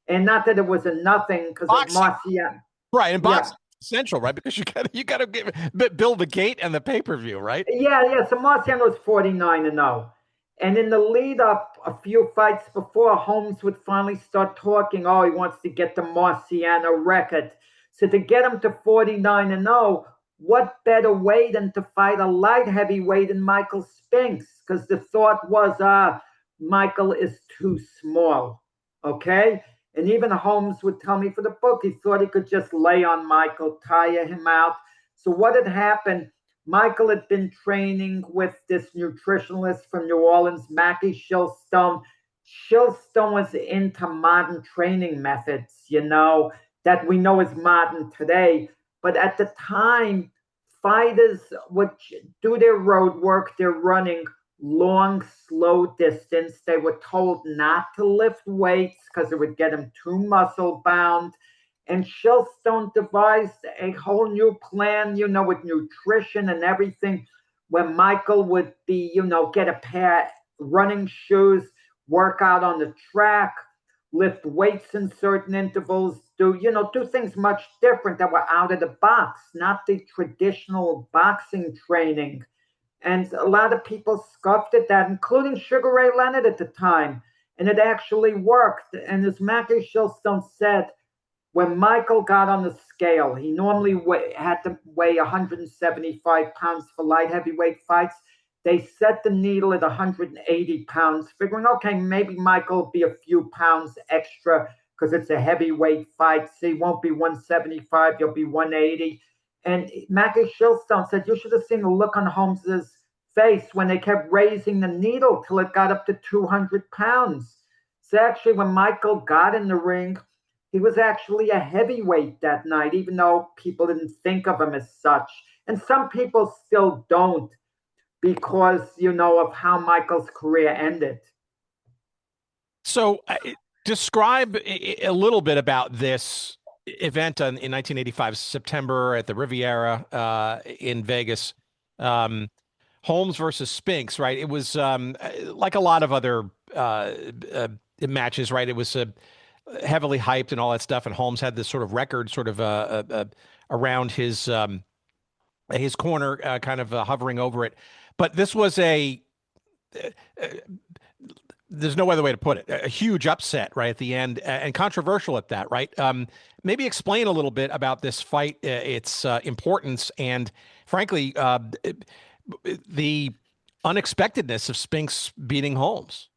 And not that it was a nothing, because of Marciano. Right, and boxing. Essential, right? Because you got to build the gate and the pay-per-view, right? Yeah. So Marciano was 49-0, And in the lead up, a few fights before, Holmes would finally start talking. Oh, he wants to get the Marciano record. So to get him to 49-0, what better way than to fight a light heavyweight in Michael Spinks? Because the thought was, Michael is too small, okay? And even Holmes would tell me for the book, he thought he could just lay on Michael, tire him out. So what had happened, Michael had been training with this nutritionalist from New Orleans, Mackie Shilstone. Shilstone was into modern training methods, that we know is modern today. But at the time, fighters would do their road work, they're running long, slow distance. They were told not to lift weights because it would get them too muscle bound. And Shilstone devised a whole new plan, with nutrition and everything, where Michael would be, get a pair of running shoes, work out on the track, lift weights in certain intervals, do things much different that were out of the box, not the traditional boxing training. And a lot of people scoffed at that, including Sugar Ray Leonard at the time. And it actually worked. And as Mackie Shilstone said, when Michael got on the scale, he normally had to weigh 175 pounds for light heavyweight fights. They set the needle at 180 pounds, figuring, okay, maybe Michael will be a few pounds extra because it's a heavyweight fight. So he won't be 175, he'll be 180. And Mackie Shilstone said, you should have seen the look on Holmes's face when they kept raising the needle till it got up to 200 pounds. So actually, when Michael got in the ring, he was actually a heavyweight that night, even though people didn't think of him as such. And some people still don't because, of how Michael's career ended. So describe a little bit about this event in 1985, September at the Riviera in Vegas. Holmes versus Spinks, right? It was like a lot of other matches, right? It was heavily hyped and all that stuff, and Holmes had this sort of record around his corner, kind of hovering over it. But this was there's no other way to put it, a huge upset right at the end, and controversial at that, right? Maybe explain a little bit about this fight, its importance, and frankly, the unexpectedness of Spinks beating Holmes.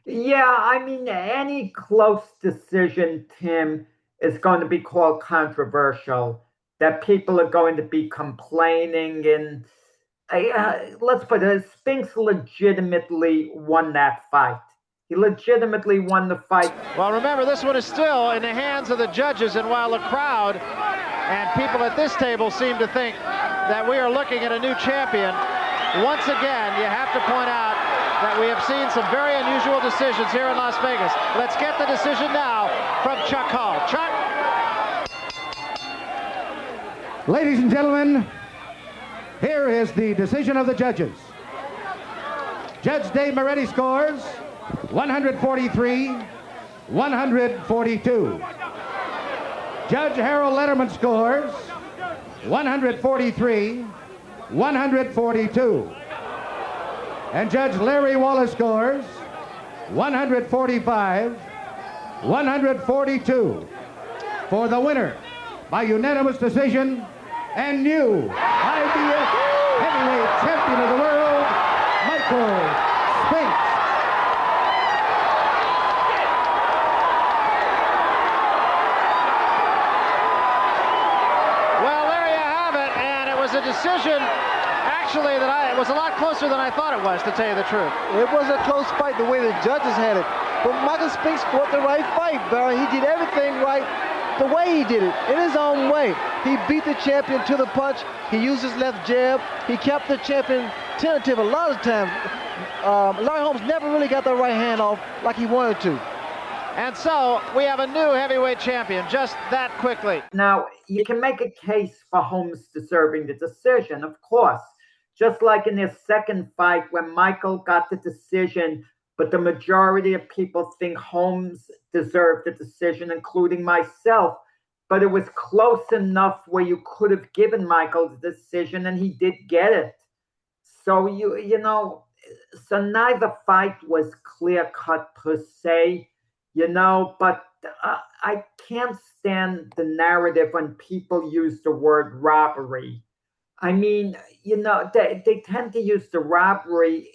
Yeah, I mean, any close decision, Tim, is going to be called controversial, that people are going to be complaining. And let's put it, Spinks legitimately won that fight. He legitimately won the fight. Well, remember, this one is still in the hands of the judges, and while the crowd and people at this table seem to think that we are looking at a new champion, once again, you have to point out that we have seen some very unusual decisions here in Las Vegas. Let's get the decision now from Chuck Hall. Chuck? Ladies and gentlemen, here is the decision of the judges. Judge Dave Moretti scores 143-142. Judge Harold Letterman scores 143-142. And Judge Larry Wallace scores 145-142 for the winner by unanimous decision and new IBF heavyweight champion of the world, Michael Spinks. Well, there you have it, and it was a decision actually that it was a lot closer than I thought it was, to tell you the truth. It was a close fight the way the judges had it. But Michael Spinks fought the right fight, Barry. He did everything right the way he did it, in his own way. He beat the champion to the punch. He used his left jab. He kept the champion tentative a lot of times. Larry Holmes never really got the right hand off like he wanted to. And so we have a new heavyweight champion just that quickly. Now, you can make a case for Holmes deserving the decision, of course. Just like in their second fight when Michael got the decision, but the majority of people think Holmes deserved the decision, including myself. But it was close enough where you could have given Michael the decision, and he did get it. So, so neither fight was clear-cut per se, but I can't stand the narrative when people use the word robbery. I mean, they tend to use the robbery,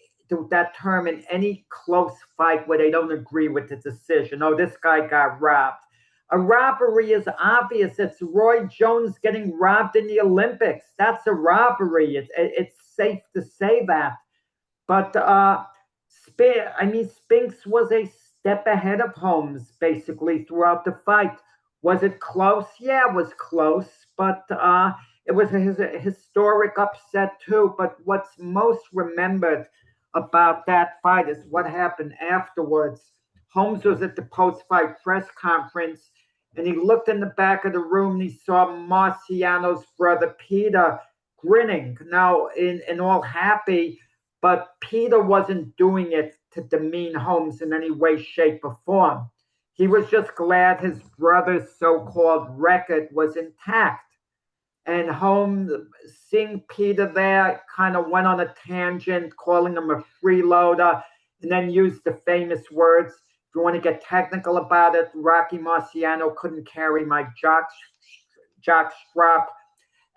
that term, in any close fight where they don't agree with the decision. Oh, this guy got robbed. A robbery is obvious. It's Roy Jones getting robbed in the Olympics. That's a robbery. It's safe to say that. But Spinks was a step ahead of Holmes basically throughout the fight. Was it close? Yeah, it was close, but it was a historic upset too. But what's most remembered about that fight is what happened afterwards. Holmes was at the post-fight press conference, and he looked in the back of the room and he saw Marciano's brother Peter grinning, now in all happy. But Peter wasn't doing it to demean Holmes in any way, shape, or form. He was just glad his brother's so-called record was intact. And Holmes, seeing Peter there, kind of went on a tangent, calling him a freeloader, and then used the famous words, if you want to get technical about it, Rocky Marciano couldn't carry my jock strap.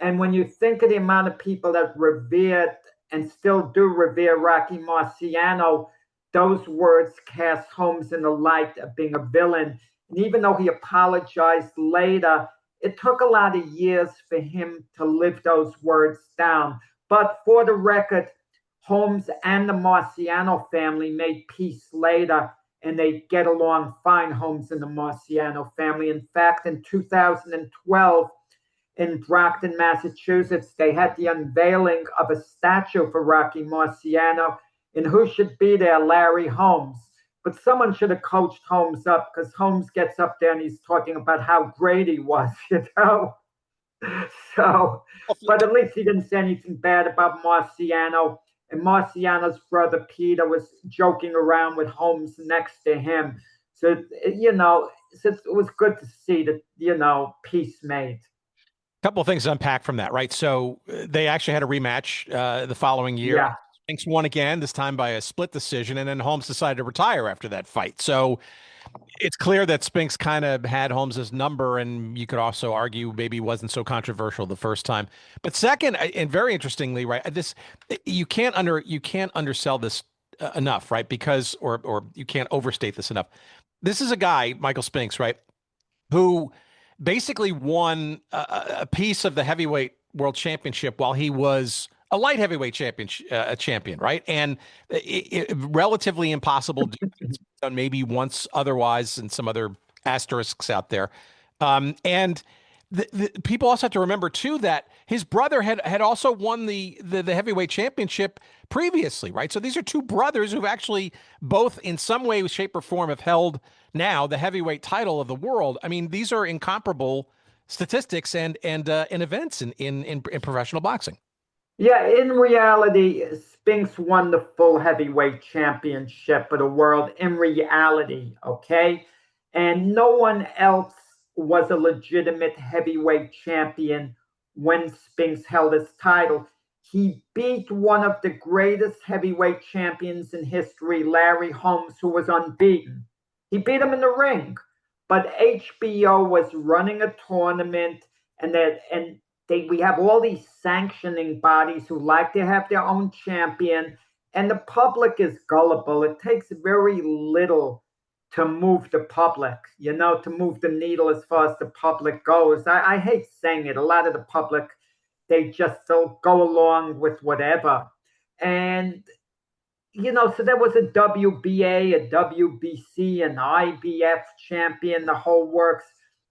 And when you think of the amount of people that revered and still do revere Rocky Marciano, those words cast Holmes in the light of being a villain. And even though he apologized later, it took a lot of years for him to live those words down. But for the record, Holmes and the Marciano family made peace later, and they get along fine, Holmes and the Marciano family. In fact, in 2012, in Brockton, Massachusetts, they had the unveiling of a statue for Rocky Marciano. And who should be there? Larry Holmes. But someone should have coached Holmes up, because Holmes gets up there and he's talking about how great he was, So, but at least he didn't say anything bad about Marciano. And Marciano's brother Peter was joking around with Holmes next to him. So, it was good to see that, peace made. Couple of things to unpack from that, right? So they actually had a rematch the following year. Yeah. Spinks won again, this time by a split decision, and then Holmes decided to retire after that fight. So it's clear that Spinks kind of had Holmes's number, and you could also argue maybe wasn't so controversial the first time. But second, and very interestingly, right, this you can't undersell this enough, right? Because or you can't overstate this enough. This is a guy, Michael Spinks, right, who basically won a piece of the heavyweight world championship while he was a light heavyweight champion, right? And it relatively impossible to done maybe once otherwise, and some other asterisks out there. And the people also have to remember too that his brother had also won the heavyweight championship previously, right? So these are two brothers who've actually both in some way, shape, or form have held now the heavyweight title of the world. I mean, these are incomparable statistics and events in professional boxing. Yeah, in reality, Spinks won the full heavyweight championship of the world in reality, okay? And no one else was a legitimate heavyweight champion when Spinks held his title. He beat one of the greatest heavyweight champions in history, Larry Holmes, who was unbeaten. He beat him in the ring, but HBO was running a tournament, and we have all these sanctioning bodies who like to have their own champion, and the public is gullible. It takes very little to move the public, to move the needle as far as the public goes. I hate saying it. A lot of the public, they just don't go along with whatever. And, so there was a WBA, a WBC, an IBF champion, the whole works.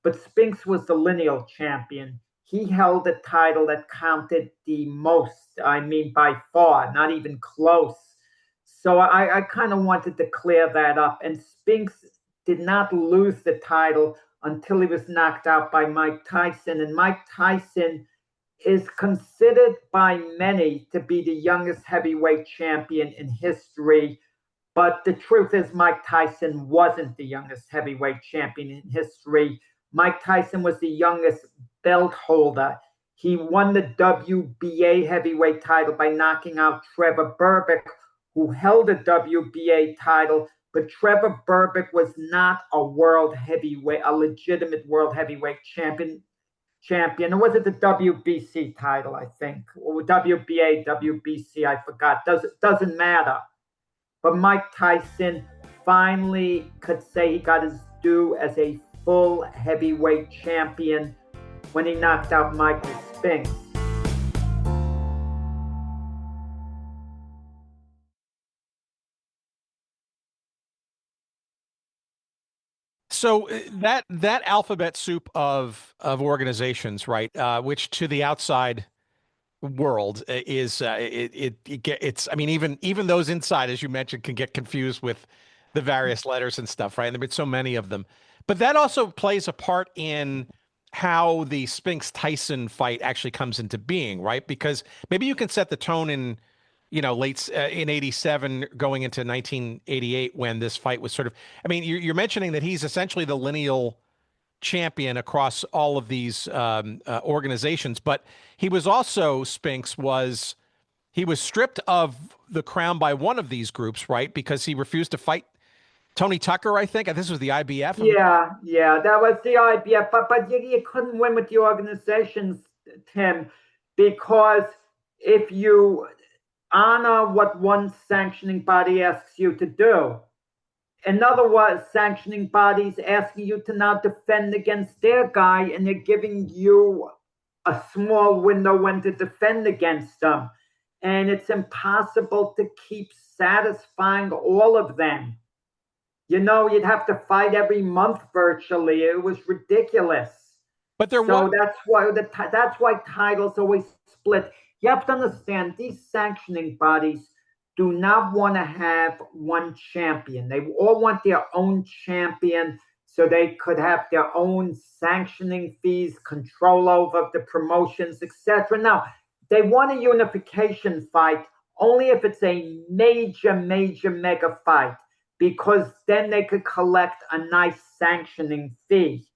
But Spinks was the lineal champion. He held the title that counted the most, by far, not even close. So I kind of wanted to clear that up. And Spinks did not lose the title until he was knocked out by Mike Tyson. And Mike Tyson is considered by many to be the youngest heavyweight champion in history. But the truth is, Mike Tyson wasn't the youngest heavyweight champion in history. Mike Tyson was the youngest belt holder. He won the WBA heavyweight title by knocking out Trevor Berbick, who held a WBA title, but Trevor Berbick was not a legitimate world heavyweight champion. Or was it the WBC title, I think? Or WBA, WBC, I forgot. Doesn't matter. But Mike Tyson finally could say he got his due as a full heavyweight champion when he knocked out Michael Spinks. So that alphabet soup of organizations, right? Which to the outside world is it's. I mean, even those inside, as you mentioned, can get confused with the various letters and stuff, right? And there've been so many of them. But that also plays a part in how the Spinks Tyson fight actually comes into being, right? Because maybe you can set the tone in, late in 87 going into 1988 when this fight was sort of, I mean, you're mentioning that he's essentially the lineal champion across all of these organizations, but he was also, he was stripped of the crown by one of these groups, right? Because he refused to fight Tony Tucker, I think. This was the IBF. Yeah, that was the IBF. But you couldn't win with the organizations, Tim, because if you honor what one sanctioning body asks you to do, another was sanctioning bodies asking you to now defend against their guy, and they're giving you a small window when to defend against them. And it's impossible to keep satisfying all of them. You'd have to fight every month virtually. It was ridiculous. But that's why titles always split. You have to understand, these sanctioning bodies do not want to have one champion. They all want their own champion so they could have their own sanctioning fees, control over the promotions, etc. Now, they want a unification fight only if it's a major, mega fight, because then they could collect a nice sanctioning fee.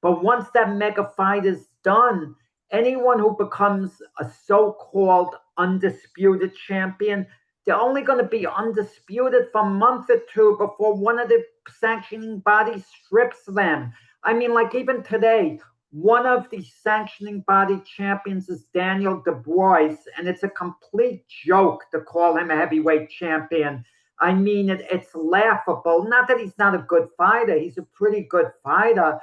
But once that mega fight is done, anyone who becomes a so-called undisputed champion, they're only going to be undisputed for a month or two before one of the sanctioning bodies strips them. I mean, like even today, one of the sanctioning body champions is Daniel Dubois, and it's a complete joke to call him a heavyweight champion. I mean, it's laughable. Not that he's not a good fighter. He's a pretty good fighter,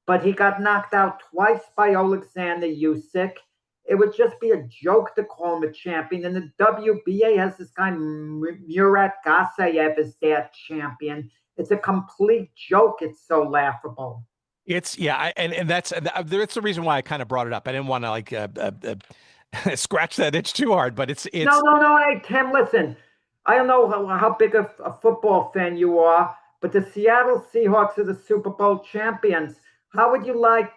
but he got knocked out twice by Alexander Usyk. It would just be a joke to call him a champion. And the WBA has this guy, Murat Gasayev, as their champion. It's a complete joke. It's so laughable. And that's the reason why I kind of brought it up. I didn't want to scratch that itch too hard, but it's No. Hey, Tim, listen. I don't know how big a football fan you are, but the Seattle Seahawks are the Super Bowl champions. How would you like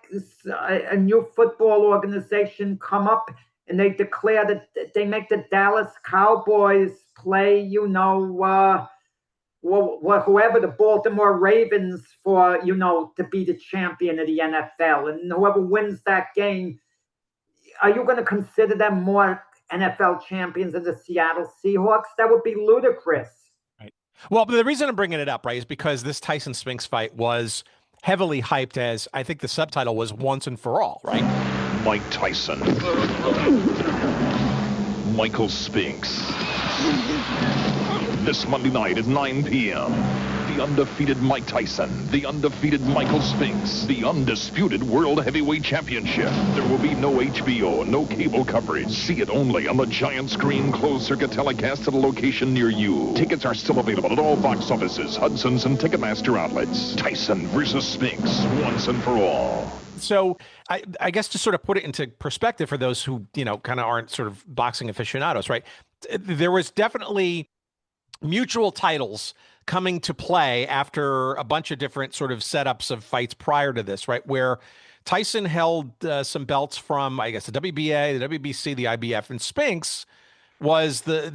a new football organization come up and they declare that they make the Dallas Cowboys play, whoever, the Baltimore Ravens for, to be the champion of the NFL, and whoever wins that game, are you going to consider them more NFL champions than the Seattle Seahawks? That would be ludicrous. Right. Well, but the reason I'm bringing it up, right, is because this Tyson Spinks fight was heavily hyped as, I think the subtitle was Once and For All, right? Mike Tyson. Michael Spinks. This Monday night at 9 p.m. The undefeated Mike Tyson, the undefeated Michael Spinks, the undisputed World Heavyweight Championship. There will be no HBO, no cable coverage. See it only on the giant screen closed circuit telecast at a location near you. Tickets are still available at all box offices, Hudson's, and Ticketmaster outlets. Tyson versus Spinks, once and for all. So I guess to sort of put it into perspective for those who, kind of aren't sort of boxing aficionados, right? There was definitely mutual titles coming to play after a bunch of different sort of setups of fights prior to this, right? Where Tyson held some belts from, I guess, the WBA, the WBC, the IBF, and Spinks was the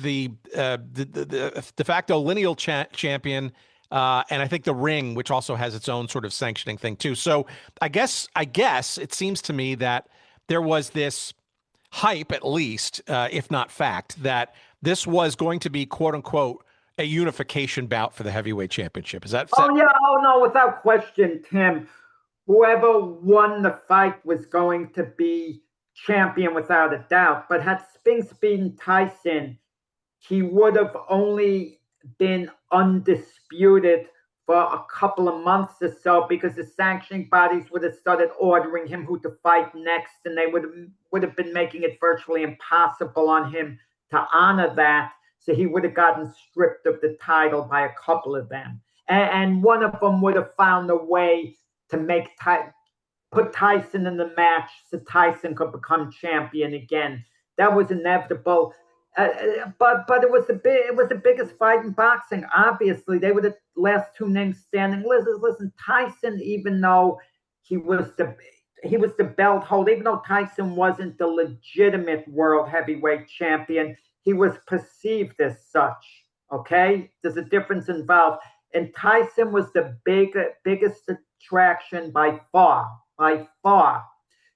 de facto lineal champion, and I think the Ring, which also has its own sort of sanctioning thing too. So I guess it seems to me that there was this hype, at least, if not fact, that this was going to be, quote unquote, a unification bout for the heavyweight championship. Is that? Oh, yeah. Oh, no, without question, Tim. Whoever won the fight was going to be champion without a doubt. But had Spinks beaten Tyson, he would have only been undisputed for a couple of months or so, because the sanctioning bodies would have started ordering him who to fight next, and they would have been making it virtually impossible on him to honor that. So he would have gotten stripped of the title by a couple of them. And one of them would have found a way to put Tyson in the match so Tyson could become champion again. That was inevitable. But it was the biggest fight in boxing. Obviously, they were the last two names standing. Listen, Tyson, even though he was the belt holder, even though Tyson wasn't the legitimate world heavyweight champion, he was perceived as such. Okay, there's a difference involved, and Tyson was the biggest attraction by far.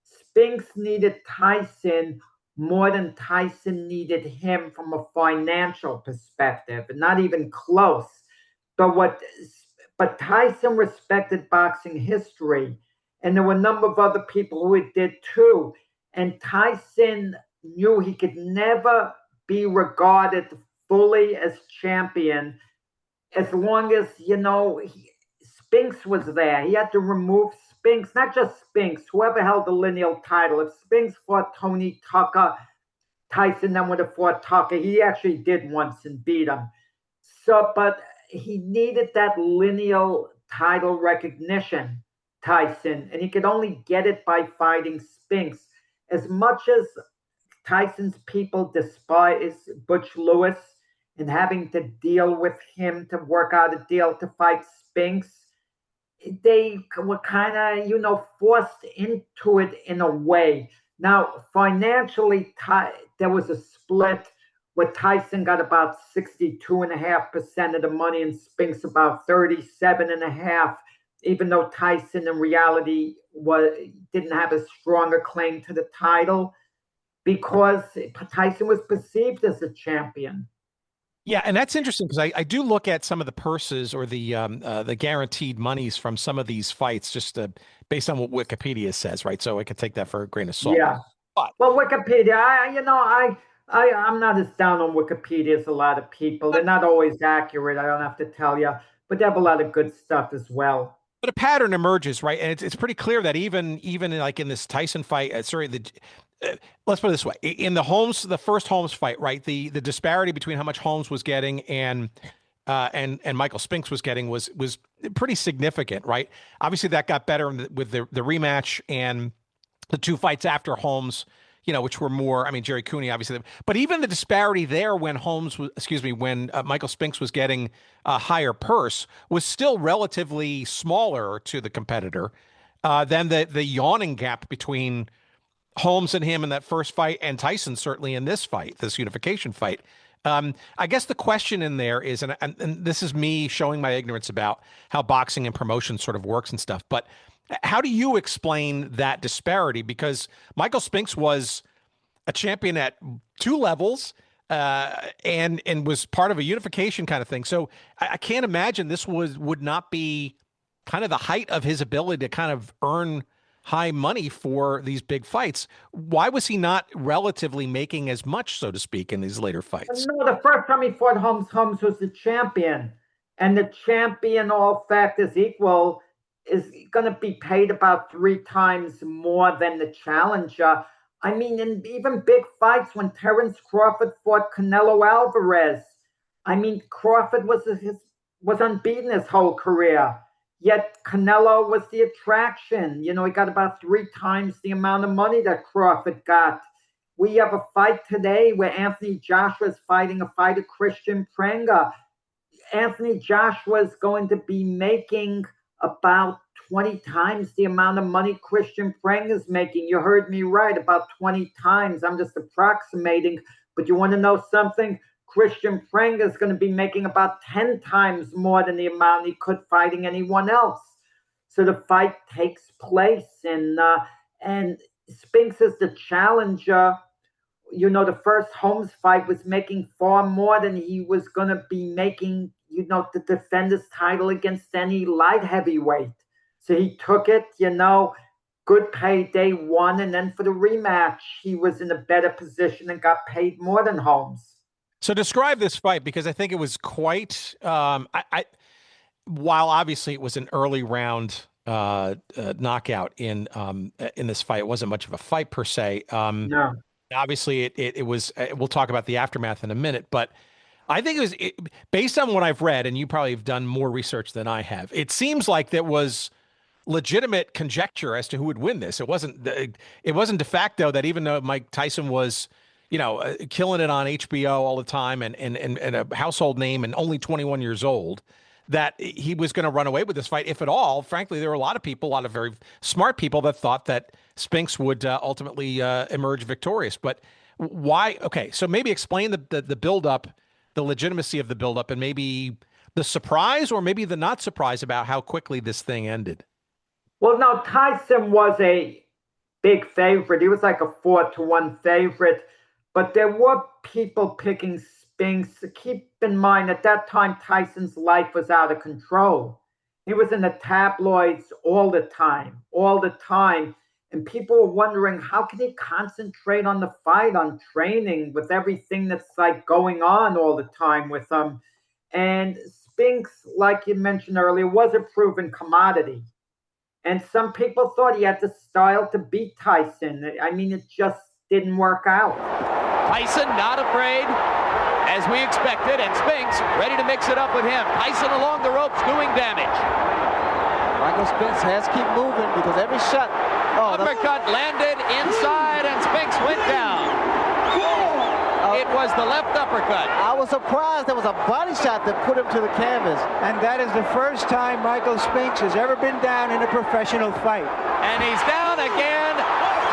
Spinks needed Tyson more than Tyson needed him from a financial perspective, and not even close. But Tyson respected boxing history, and there were a number of other people who did too. And Tyson knew he could never be regarded fully as champion as long as, Spinks was there. He had to remove Spinks, not just Spinks, whoever held the lineal title. If Spinks fought Tony Tucker, Tyson then would have fought Tucker. He actually did once and beat him. But he needed that lineal title recognition, Tyson, and he could only get it by fighting Spinks. As much as Tyson's people despise Butch Lewis and having to deal with him to work out a deal to fight Spinks, they were kind of, forced into it in a way. Now, financially, there was a split where Tyson got about 62.5% of the money and Spinks about 37.5%, even though Tyson in reality didn't have a stronger claim to the title because Tyson was perceived as a champion. Yeah, and that's interesting because I do look at some of the purses or the guaranteed monies from some of these fights just based on what Wikipedia says, right? So I could take that for a grain of salt. Yeah. Well, Wikipedia, I'm not as down on Wikipedia as a lot of people. They're not always accurate, I don't have to tell you, but they have a lot of good stuff as well. But a pattern emerges, right? And it's pretty clear that even like in this Tyson fight, let's put it this way: in the first Holmes fight, right? The disparity between how much Holmes was getting and Michael Spinks was getting was pretty significant, right? Obviously, that got better with the rematch and the two fights after Holmes, which were more. I mean, Jerry Cooney, obviously, but even the disparity there when Michael Spinks was getting a higher purse was still relatively smaller to the competitor than the yawning gap between Holmes and him in that first fight, and Tyson certainly in this fight, this unification fight. I guess the question in there is, and this is me showing my ignorance about how boxing and promotion sort of works and stuff, but how do you explain that disparity? Because Michael Spinks was a champion at two levels and was part of a unification kind of thing. So I can't imagine this would not be kind of the height of his ability to kind of earn high money for these big fights. Why was he not relatively making as much, so to speak, in these later fights? No, the first time he fought Holmes was the champion. And the champion, all factors equal, is going to be paid about 3 times more than the challenger. I mean, in even big fights, when Terence Crawford fought Canelo Alvarez, I mean, Crawford was unbeaten his whole career. Yet Canelo was the attraction. He got about 3 times the amount of money that Crawford got. We have a fight today where Anthony Joshua is fighting a fighter, Christian Prenga. Anthony Joshua is going to be making about 20 times the amount of money Christian Prenga is making. You heard me right, about 20 times. I'm just approximating. But you want to know something? Christian Prenga is going to be making about 10 times more than the amount he could fighting anyone else. So the fight takes place, and Spinks is the challenger. the first Holmes fight was making far more than he was going to be making, to defend his title against any light heavyweight. So he took it, good pay day one. And then for the rematch, he was in a better position and got paid more than Holmes. So describe this fight, because I think it was quite, while obviously it was an early round knockout in this fight, it wasn't much of a fight per se. No. Obviously, it was. We'll talk about the aftermath in a minute, but I think it was based on what I've read, and you probably have done more research than I have. It seems like there was legitimate conjecture as to who would win this. It wasn't de facto that, even though Mike Tyson was, killing it on HBO all the time and a household name and only 21 years old, that he was going to run away with this fight, if at all. Frankly, there were a lot of very smart people that thought that Spinks would ultimately emerge victorious. But why? Okay, so maybe explain the buildup, the legitimacy of the buildup, and maybe the surprise or maybe the not surprise about how quickly this thing ended. Well, no, Tyson was a big favorite. He was like a 4-1 favorite, but there were people picking Spinks. Keep in mind, at that time, Tyson's life was out of control. He was in the tabloids all the time. And people were wondering, how can he concentrate on the fight, on training, with everything that's like going on all the time with him? And Spinks, like you mentioned earlier, was a proven commodity. And some people thought he had the style to beat Tyson. I mean, it just didn't work out. Tyson not afraid, as we expected, and Spinks ready to mix it up with him. Tyson along the ropes doing damage. Michael Spinks has to keep moving because every shot. Uppercut landed inside, and Spinks went down. It was the left uppercut. I was surprised there was a body shot that put him to the canvas. And that is the first time Michael Spinks has ever been down in a professional fight. And he's down again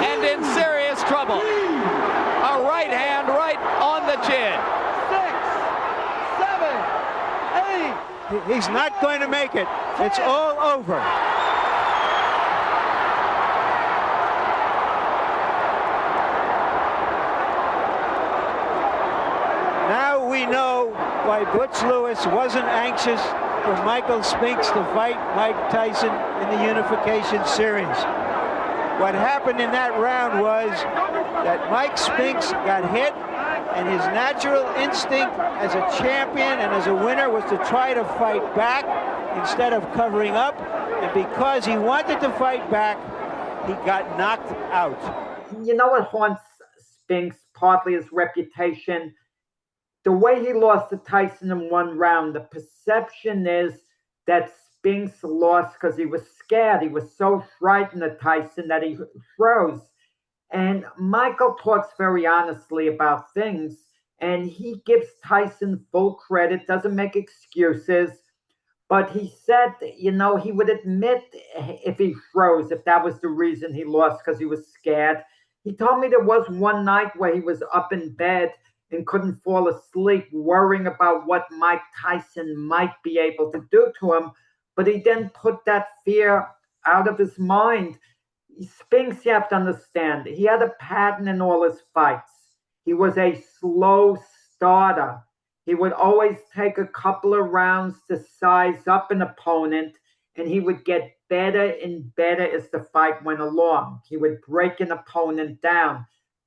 and in serious trouble. A right hand right on the chin. 6, 7, 8. He's not going to make it. It's all over. Now we know why Butch Lewis wasn't anxious for Michael Spinks to fight Mike Tyson in the unification series. What happened in that round was that Mike Spinks got hit, and his natural instinct as a champion and as a winner was to try to fight back instead of covering up. And because he wanted to fight back, he got knocked out. You know what haunts Spinks? Partly his reputation. The way he lost to Tyson in one round, the perception is that Spinks lost because he was scared. He was so frightened of Tyson that he froze. And Michael talks very honestly about things, and he gives Tyson full credit, doesn't make excuses. But he said, he would admit if he froze, if that was the reason he lost, because he was scared. He told me there was one night where he was up in bed and couldn't fall asleep, worrying about what Mike Tyson might be able to do to him. But he then put that fear out of his mind. Spinks, you have to understand, he had a pattern in all his fights. He was a slow starter. He would always take a couple of rounds to size up an opponent, and he would get better and better as the fight went along. He would break an opponent down.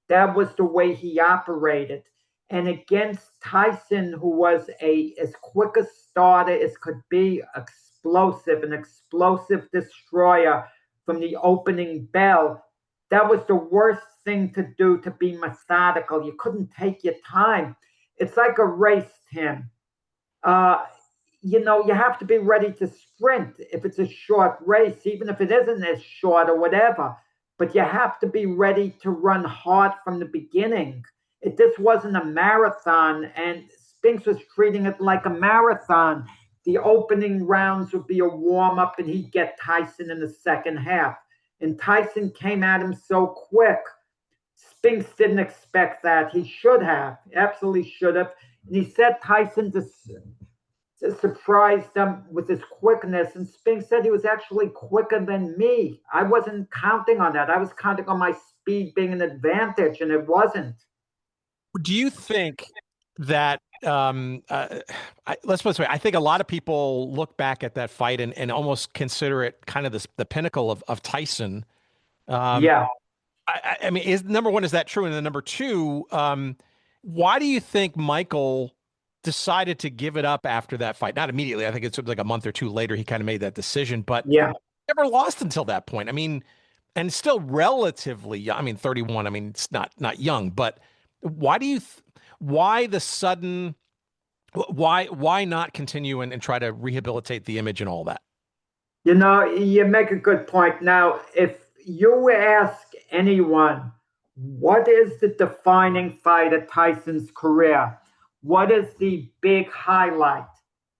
That was the way he operated. And against Tyson, who was as quick a starter as could be, an explosive destroyer from the opening bell, that was the worst thing to do, to be methodical. You couldn't take your time. It's like a race, Tim. You have to be ready to sprint if it's a short race, even if it isn't as short or whatever. But you have to be ready to run hard from the beginning. This wasn't a marathon, and Spinks was treating it like a marathon. The opening rounds would be a warm-up, and he'd get Tyson in the second half. And Tyson came at him so quick. Spinks didn't expect that. He should have, absolutely should have. And he said Tyson surprised him with his quickness. And Spinks said he was actually quicker than me. I wasn't counting on that. I was counting on my speed being an advantage, and it wasn't. Do you think that let's put it this way? I think a lot of people look back at that fight and almost consider it kind of the pinnacle of Tyson. Um, Yeah. I mean, is number one, is that true? And then number two, why do you think Michael decided to give it up after that fight? Not immediately. I think it's like a month or two later he kind of made that decision, but Yeah. never lost until that point. I mean, and still relatively young. I mean, 31. I mean, it's not young, but why do you why the sudden why not continue and try to rehabilitate the image and all that? You make a good point. Now, if you ask anyone, what is the defining fight of Tyson's career? What is the big highlight?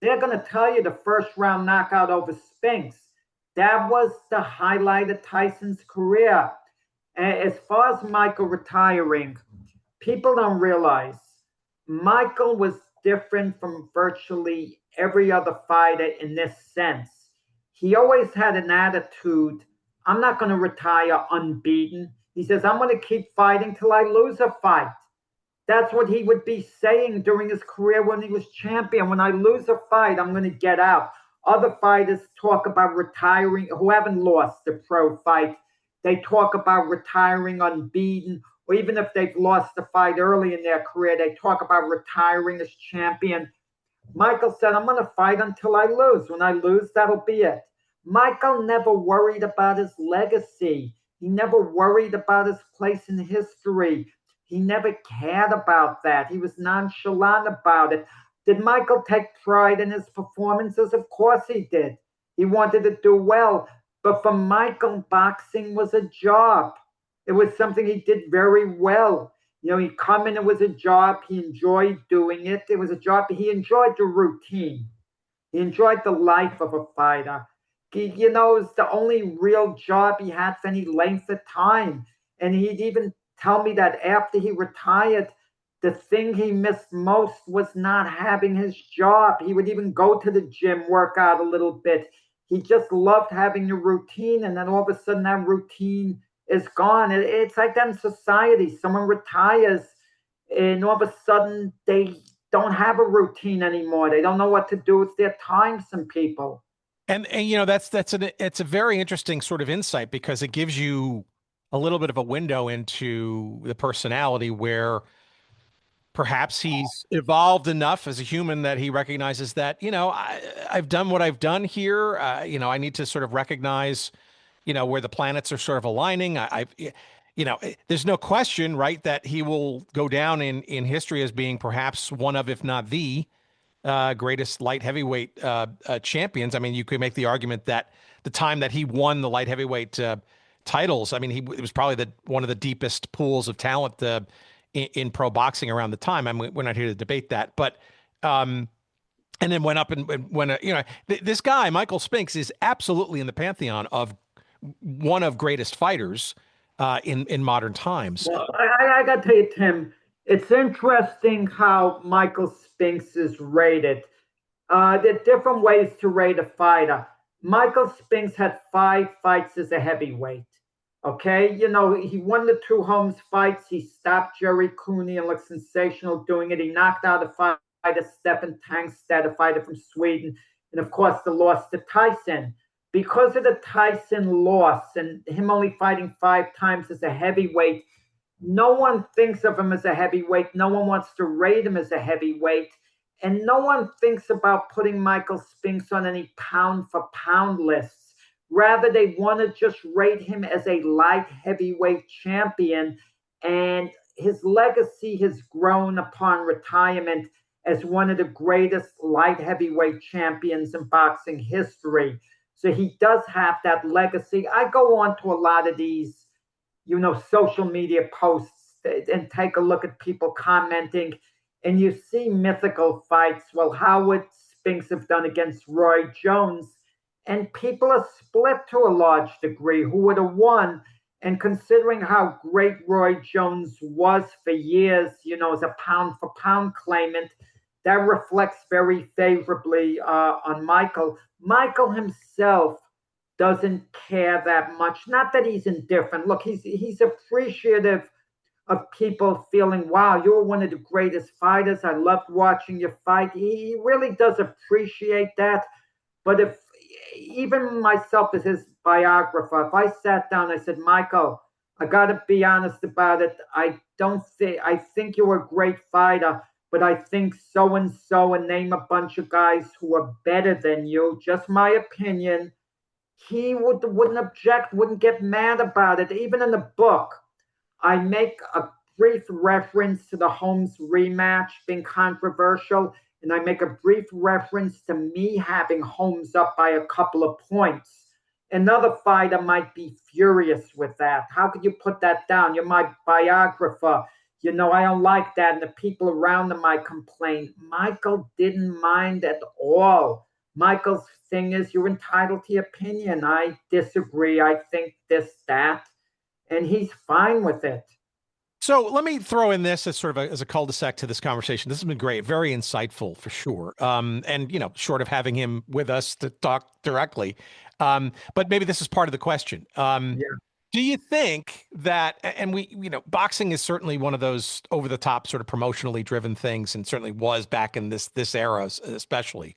They're going to tell you the first round knockout over Spinks. That was the highlight of Tyson's career. As far as Michael retiring, people don't realize Michael was different from virtually every other fighter in this sense. He always had an attitude, I'm not going to retire unbeaten. He says, I'm going to keep fighting till I lose a fight. That's what he would be saying during his career when he was champion. When I lose a fight, I'm going to get out. Other fighters talk about retiring, who haven't lost the pro fight. They talk about retiring unbeaten, or even if they've lost the fight early in their career, they talk about retiring as champion. Michael said, I'm going to fight until I lose. When I lose, that'll be it. Michael never worried about his legacy. He never worried about his place in history. He never cared about that. He was nonchalant about it. Did Michael take pride in his performances? Of course he did. He wanted to do well. But for Michael, boxing was a job. It was something he did very well. He'd come in, it was a job. He enjoyed doing it. It was a job. He enjoyed the routine. He enjoyed the life of a fighter. It was the only real job he had for any length of time. And he'd even tell me that after he retired, the thing he missed most was not having his job. He would even go to the gym, work out a little bit. He just loved having a routine. And then all of a sudden that routine is gone. It's like that in society. Someone retires and all of a sudden they don't have a routine anymore. They don't know what to do with their time, some people. And it's a very interesting sort of insight because it gives you a little bit of a window into the personality where perhaps he's evolved enough as a human that he recognizes that, I've done what I've done here. I need to sort of recognize, where the planets are sort of aligning. There's no question, right, that he will go down in history as being perhaps one of, if not the greatest light heavyweight champions. I mean, you could make the argument that the time that he won the light heavyweight titles, I mean, it was probably one of the deepest pools of talent in pro boxing around the time. I mean, we're not here to debate that, but and then went up and when this guy Michael Spinks is absolutely in the pantheon of one of greatest fighters in modern times. Well, I got to tell you, Tim, it's interesting how Michael Spinks is rated. There are different ways to rate a fighter. Michael Spinks had 5 fights as a heavyweight. Okay, he won the 2 Holmes fights. He stopped Jerry Cooney and looked sensational doing it. He knocked out a fighter, Stefan Tangstad, a fighter from Sweden. And of course, the loss to Tyson. Because of the Tyson loss and him only fighting 5 times as a heavyweight, no one thinks of him as a heavyweight. No one wants to rate him as a heavyweight. And no one thinks about putting Michael Spinks on any pound-for-pound lists. Rather, they want to just rate him as a light heavyweight champion. And his legacy has grown upon retirement as one of the greatest light heavyweight champions in boxing history. So he does have that legacy. I go on to a lot of these, social media posts and take a look at people commenting, and you see mythical fights. Well, how would Spinks have done against Roy Jones? And people are split to a large degree who would have won. And considering how great Roy Jones was for years, as a pound-for-pound claimant, that reflects very favorably on Michael. Michael himself doesn't care that much. Not that he's indifferent. Look, he's appreciative of people feeling, wow, you're one of the greatest fighters. I loved watching you fight. He really does appreciate that. But if even myself as his biographer, if I sat down, I said, Michael, I got to be honest about it. I think you're a great fighter, but I think so and so, and name a bunch of guys who are better than you. Just my opinion. He wouldn't object, wouldn't get mad about it. Even in the book, I make a brief reference to the Holmes rematch being controversial, and I make a brief reference to me having Holmes up by a couple of points. Another fighter might be furious with that. How could you put that down? You're my biographer. I don't like that. And the people around him might complain. Michael didn't mind at all. Michael's thing is, you're entitled to your opinion. I disagree. I think this, that. And he's fine with it. So let me throw in this as sort of as a cul-de-sac to this conversation. This has been great, very insightful for sure. And short of having him with us to talk directly, but maybe this is part of the question. Do you think that, and boxing is certainly one of those over-the-top sort of promotionally driven things, and certainly was back in this era especially.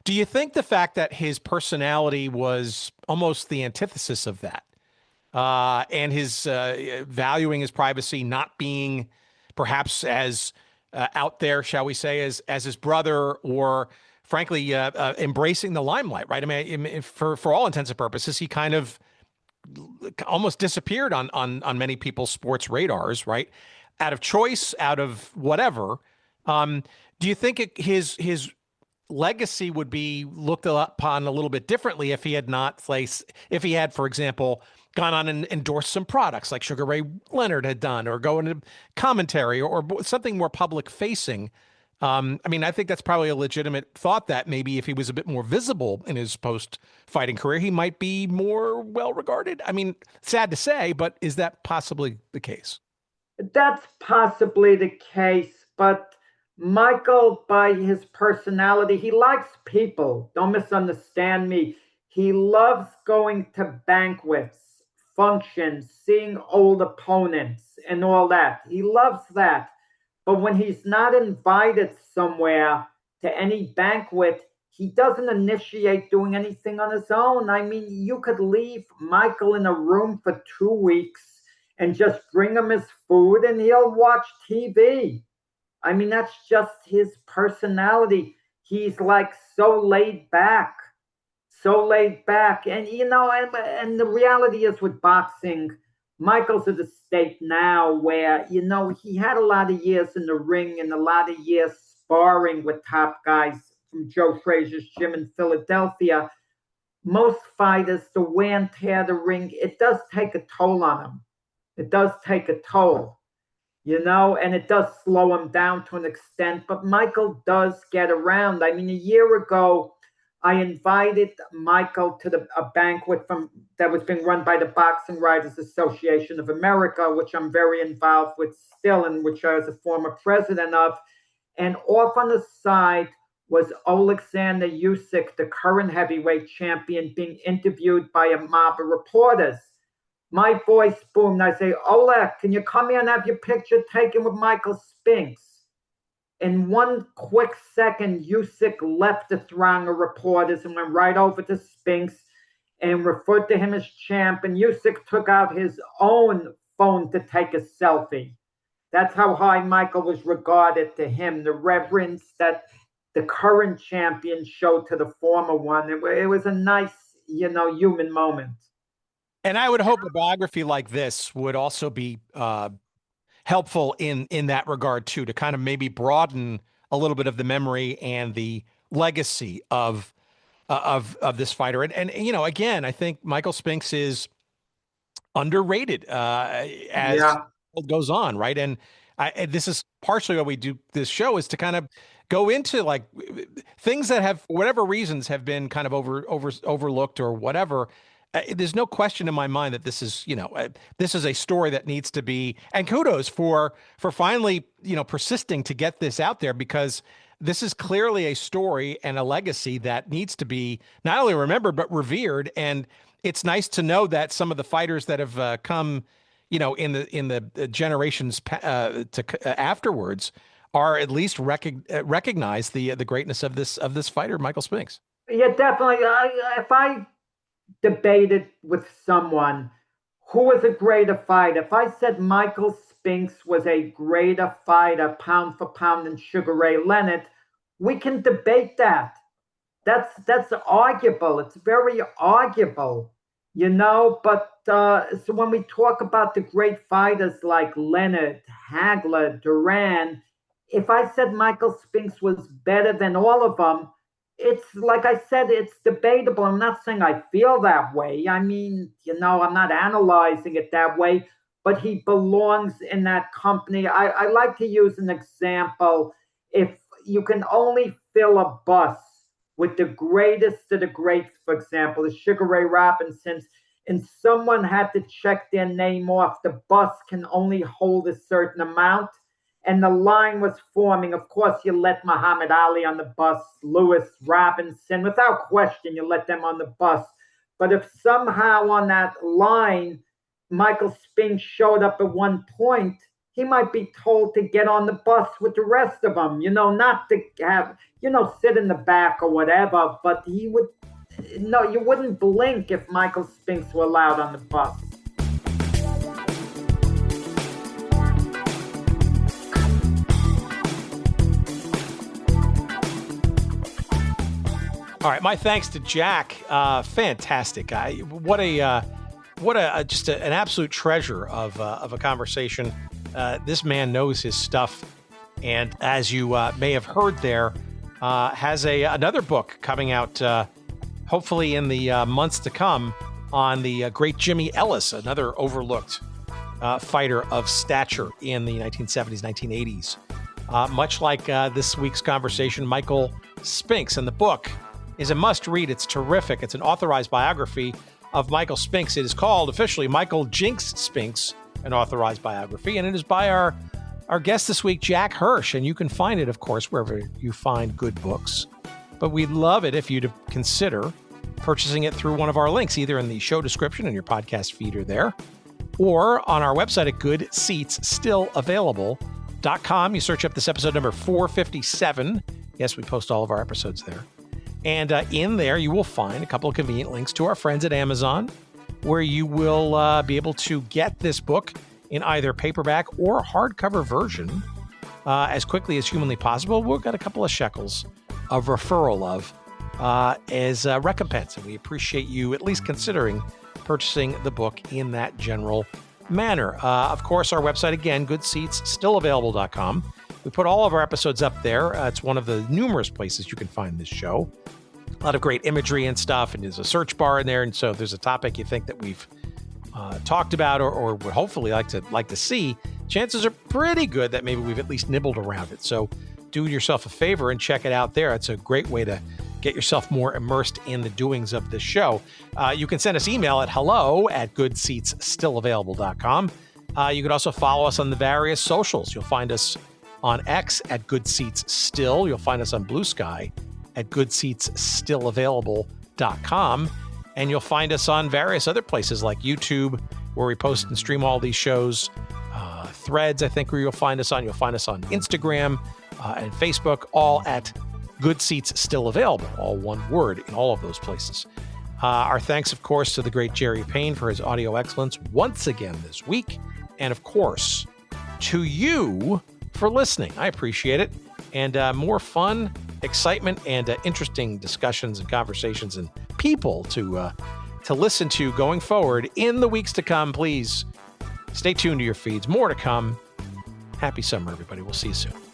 Do you think the fact that his personality was almost the antithesis of that? And his valuing his privacy, not being perhaps as out there, shall we say, as his brother, or frankly, embracing the limelight, right? I mean, for all intents and purposes, he kind of almost disappeared on many people's sports radars, right? Out of choice, out of whatever. Do you think his legacy would be looked upon a little bit differently if he had for example, gone on and endorsed some products like Sugar Ray Leonard had done, or go into commentary, or something more public facing? I think that's probably a legitimate thought, that maybe if he was a bit more visible in his post-fighting career, he might be more well-regarded. I mean, sad to say, but is that possibly the case? That's possibly the case, but Michael, by his personality, he likes people. Don't misunderstand me. He loves going to banquets, functions, seeing old opponents, and all that. He loves that. But when he's not invited somewhere to any banquet, he doesn't initiate doing anything on his own. I mean, you could leave Michael in a room for 2 weeks and just bring him his food and he'll watch TV. I mean, that's just his personality. He's like so laid back. And, and the reality is with boxing, Michael's at a state now where, he had a lot of years in the ring and a lot of years sparring with top guys from Joe Frazier's gym in Philadelphia. Most fighters, the wear and tear of the ring, it does take a toll on them. It does take a toll, and it does slow him down to an extent. But Michael does get around. I mean, a year ago, I invited Michael to a banquet that was being run by the Boxing Writers Association of America, which I'm very involved with still, and which I was a former president of. And off on the side was Alexander Usyk, the current heavyweight champion, being interviewed by a mob of reporters. My voice boomed. I say, Oleg, can you come here and have your picture taken with Michael Spinks? In 1 quick second, Usyk left the throng of reporters and went right over to Spinks and referred to him as champ. And Usyk took out his own phone to take a selfie. That's how high Michael was regarded to him, the reverence that the current champion showed to the former one. It was a nice, human moment. And I would hope a biography like this would also be helpful in that regard too, to kind of maybe broaden a little bit of the memory and the legacy of this fighter. And again, I think Michael Spinks is underrated as it goes on, right? And this is partially why we do this show, is to kind of go into like things that have, for whatever reasons, have been kind of overlooked or whatever. There's no question in my mind that this is, this is a story that needs to be, and kudos for finally, persisting to get this out there, because this is clearly a story and a legacy that needs to be not only remembered, but revered. And it's nice to know that some of the fighters that have come, in the generations afterwards, are at least recognize the greatness of this fighter, Michael Spinks. Yeah, definitely. If I debated with someone who was a greater fighter, if I said Michael Spinks was a greater fighter, pound for pound, than Sugar Ray Leonard, we can debate that. That's arguable. It's very arguable, But so when we talk about the great fighters like Leonard, Hagler, Duran, if I said Michael Spinks was better than all of them, it's like I said, it's debatable. I'm not saying I feel that way. I mean, I'm not analyzing it that way, but he belongs in that company. I like to use an example. If you can only fill a bus with the greatest of the greats, for example, the Sugar Ray Robinsons, and someone had to check their name off, the bus can only hold a certain amount. And the line was forming. Of course, you let Muhammad Ali on the bus, Lewis, Robinson, without question, you let them on the bus. But if somehow on that line, Michael Spinks showed up at one point, he might be told to get on the bus with the rest of them, not to have, sit in the back or whatever. But you wouldn't blink if Michael Spinks were allowed on the bus. All right, my thanks to Jack. Fantastic guy. What a just an absolute treasure of a conversation. This man knows his stuff, and as you may have heard there, has another book coming out, hopefully in the months to come, on the great Jimmy Ellis, another overlooked fighter of stature in the 1970s, 1980s. Much like this week's conversation, Michael Spinks, and the book is a must-read. It's terrific. It's an authorized biography of Michael Spinks. It is called officially Michael Jinx Spinks, an authorized biography, and it is by our guest this week, Jack Hirsch, and you can find it, of course, wherever you find good books. But we'd love it if you'd consider purchasing it through one of our links, either in the show description in your podcast feed or there, or on our website at goodseatsstillavailable.com. You search up this episode number 457. Yes, we post all of our episodes there. And in there, you will find a couple of convenient links to our friends at Amazon, where you will be able to get this book in either paperback or hardcover version as quickly as humanly possible. We've got a couple of shekels of referral of as recompense, and we appreciate you at least considering purchasing the book in that general manner. Of course, our website, again, goodseatsstillavailable.com. We put all of our episodes up there. It's one of the numerous places you can find this show. A lot of great imagery and stuff, and there's a search bar in there. And so if there's a topic you think that we've talked about or would hopefully like to see, chances are pretty good that maybe we've at least nibbled around it. So do yourself a favor and check it out there. It's a great way to get yourself more immersed in the doings of this show. You can send us email at hello@goodseatsstillavailable.com. You can also follow us on the various socials. You'll find us on X at Good Seats Still. You'll find us on Blue Sky at goodseatsstillavailable.com. And you'll find us on various other places like YouTube, where we post and stream all these shows. Threads, I think, where you'll find us on. You'll find us on Instagram and Facebook, all at Good Seats Still Available, all one word in all of those places. Our thanks, of course, to the great Jerry Payne for his audio excellence once again this week. And, of course, to you for listening. I appreciate it. And more fun, excitement, and interesting discussions and conversations and people to listen to going forward in the weeks to come. Please stay tuned to your feeds. More to come. Happy summer, everybody. We'll see you soon.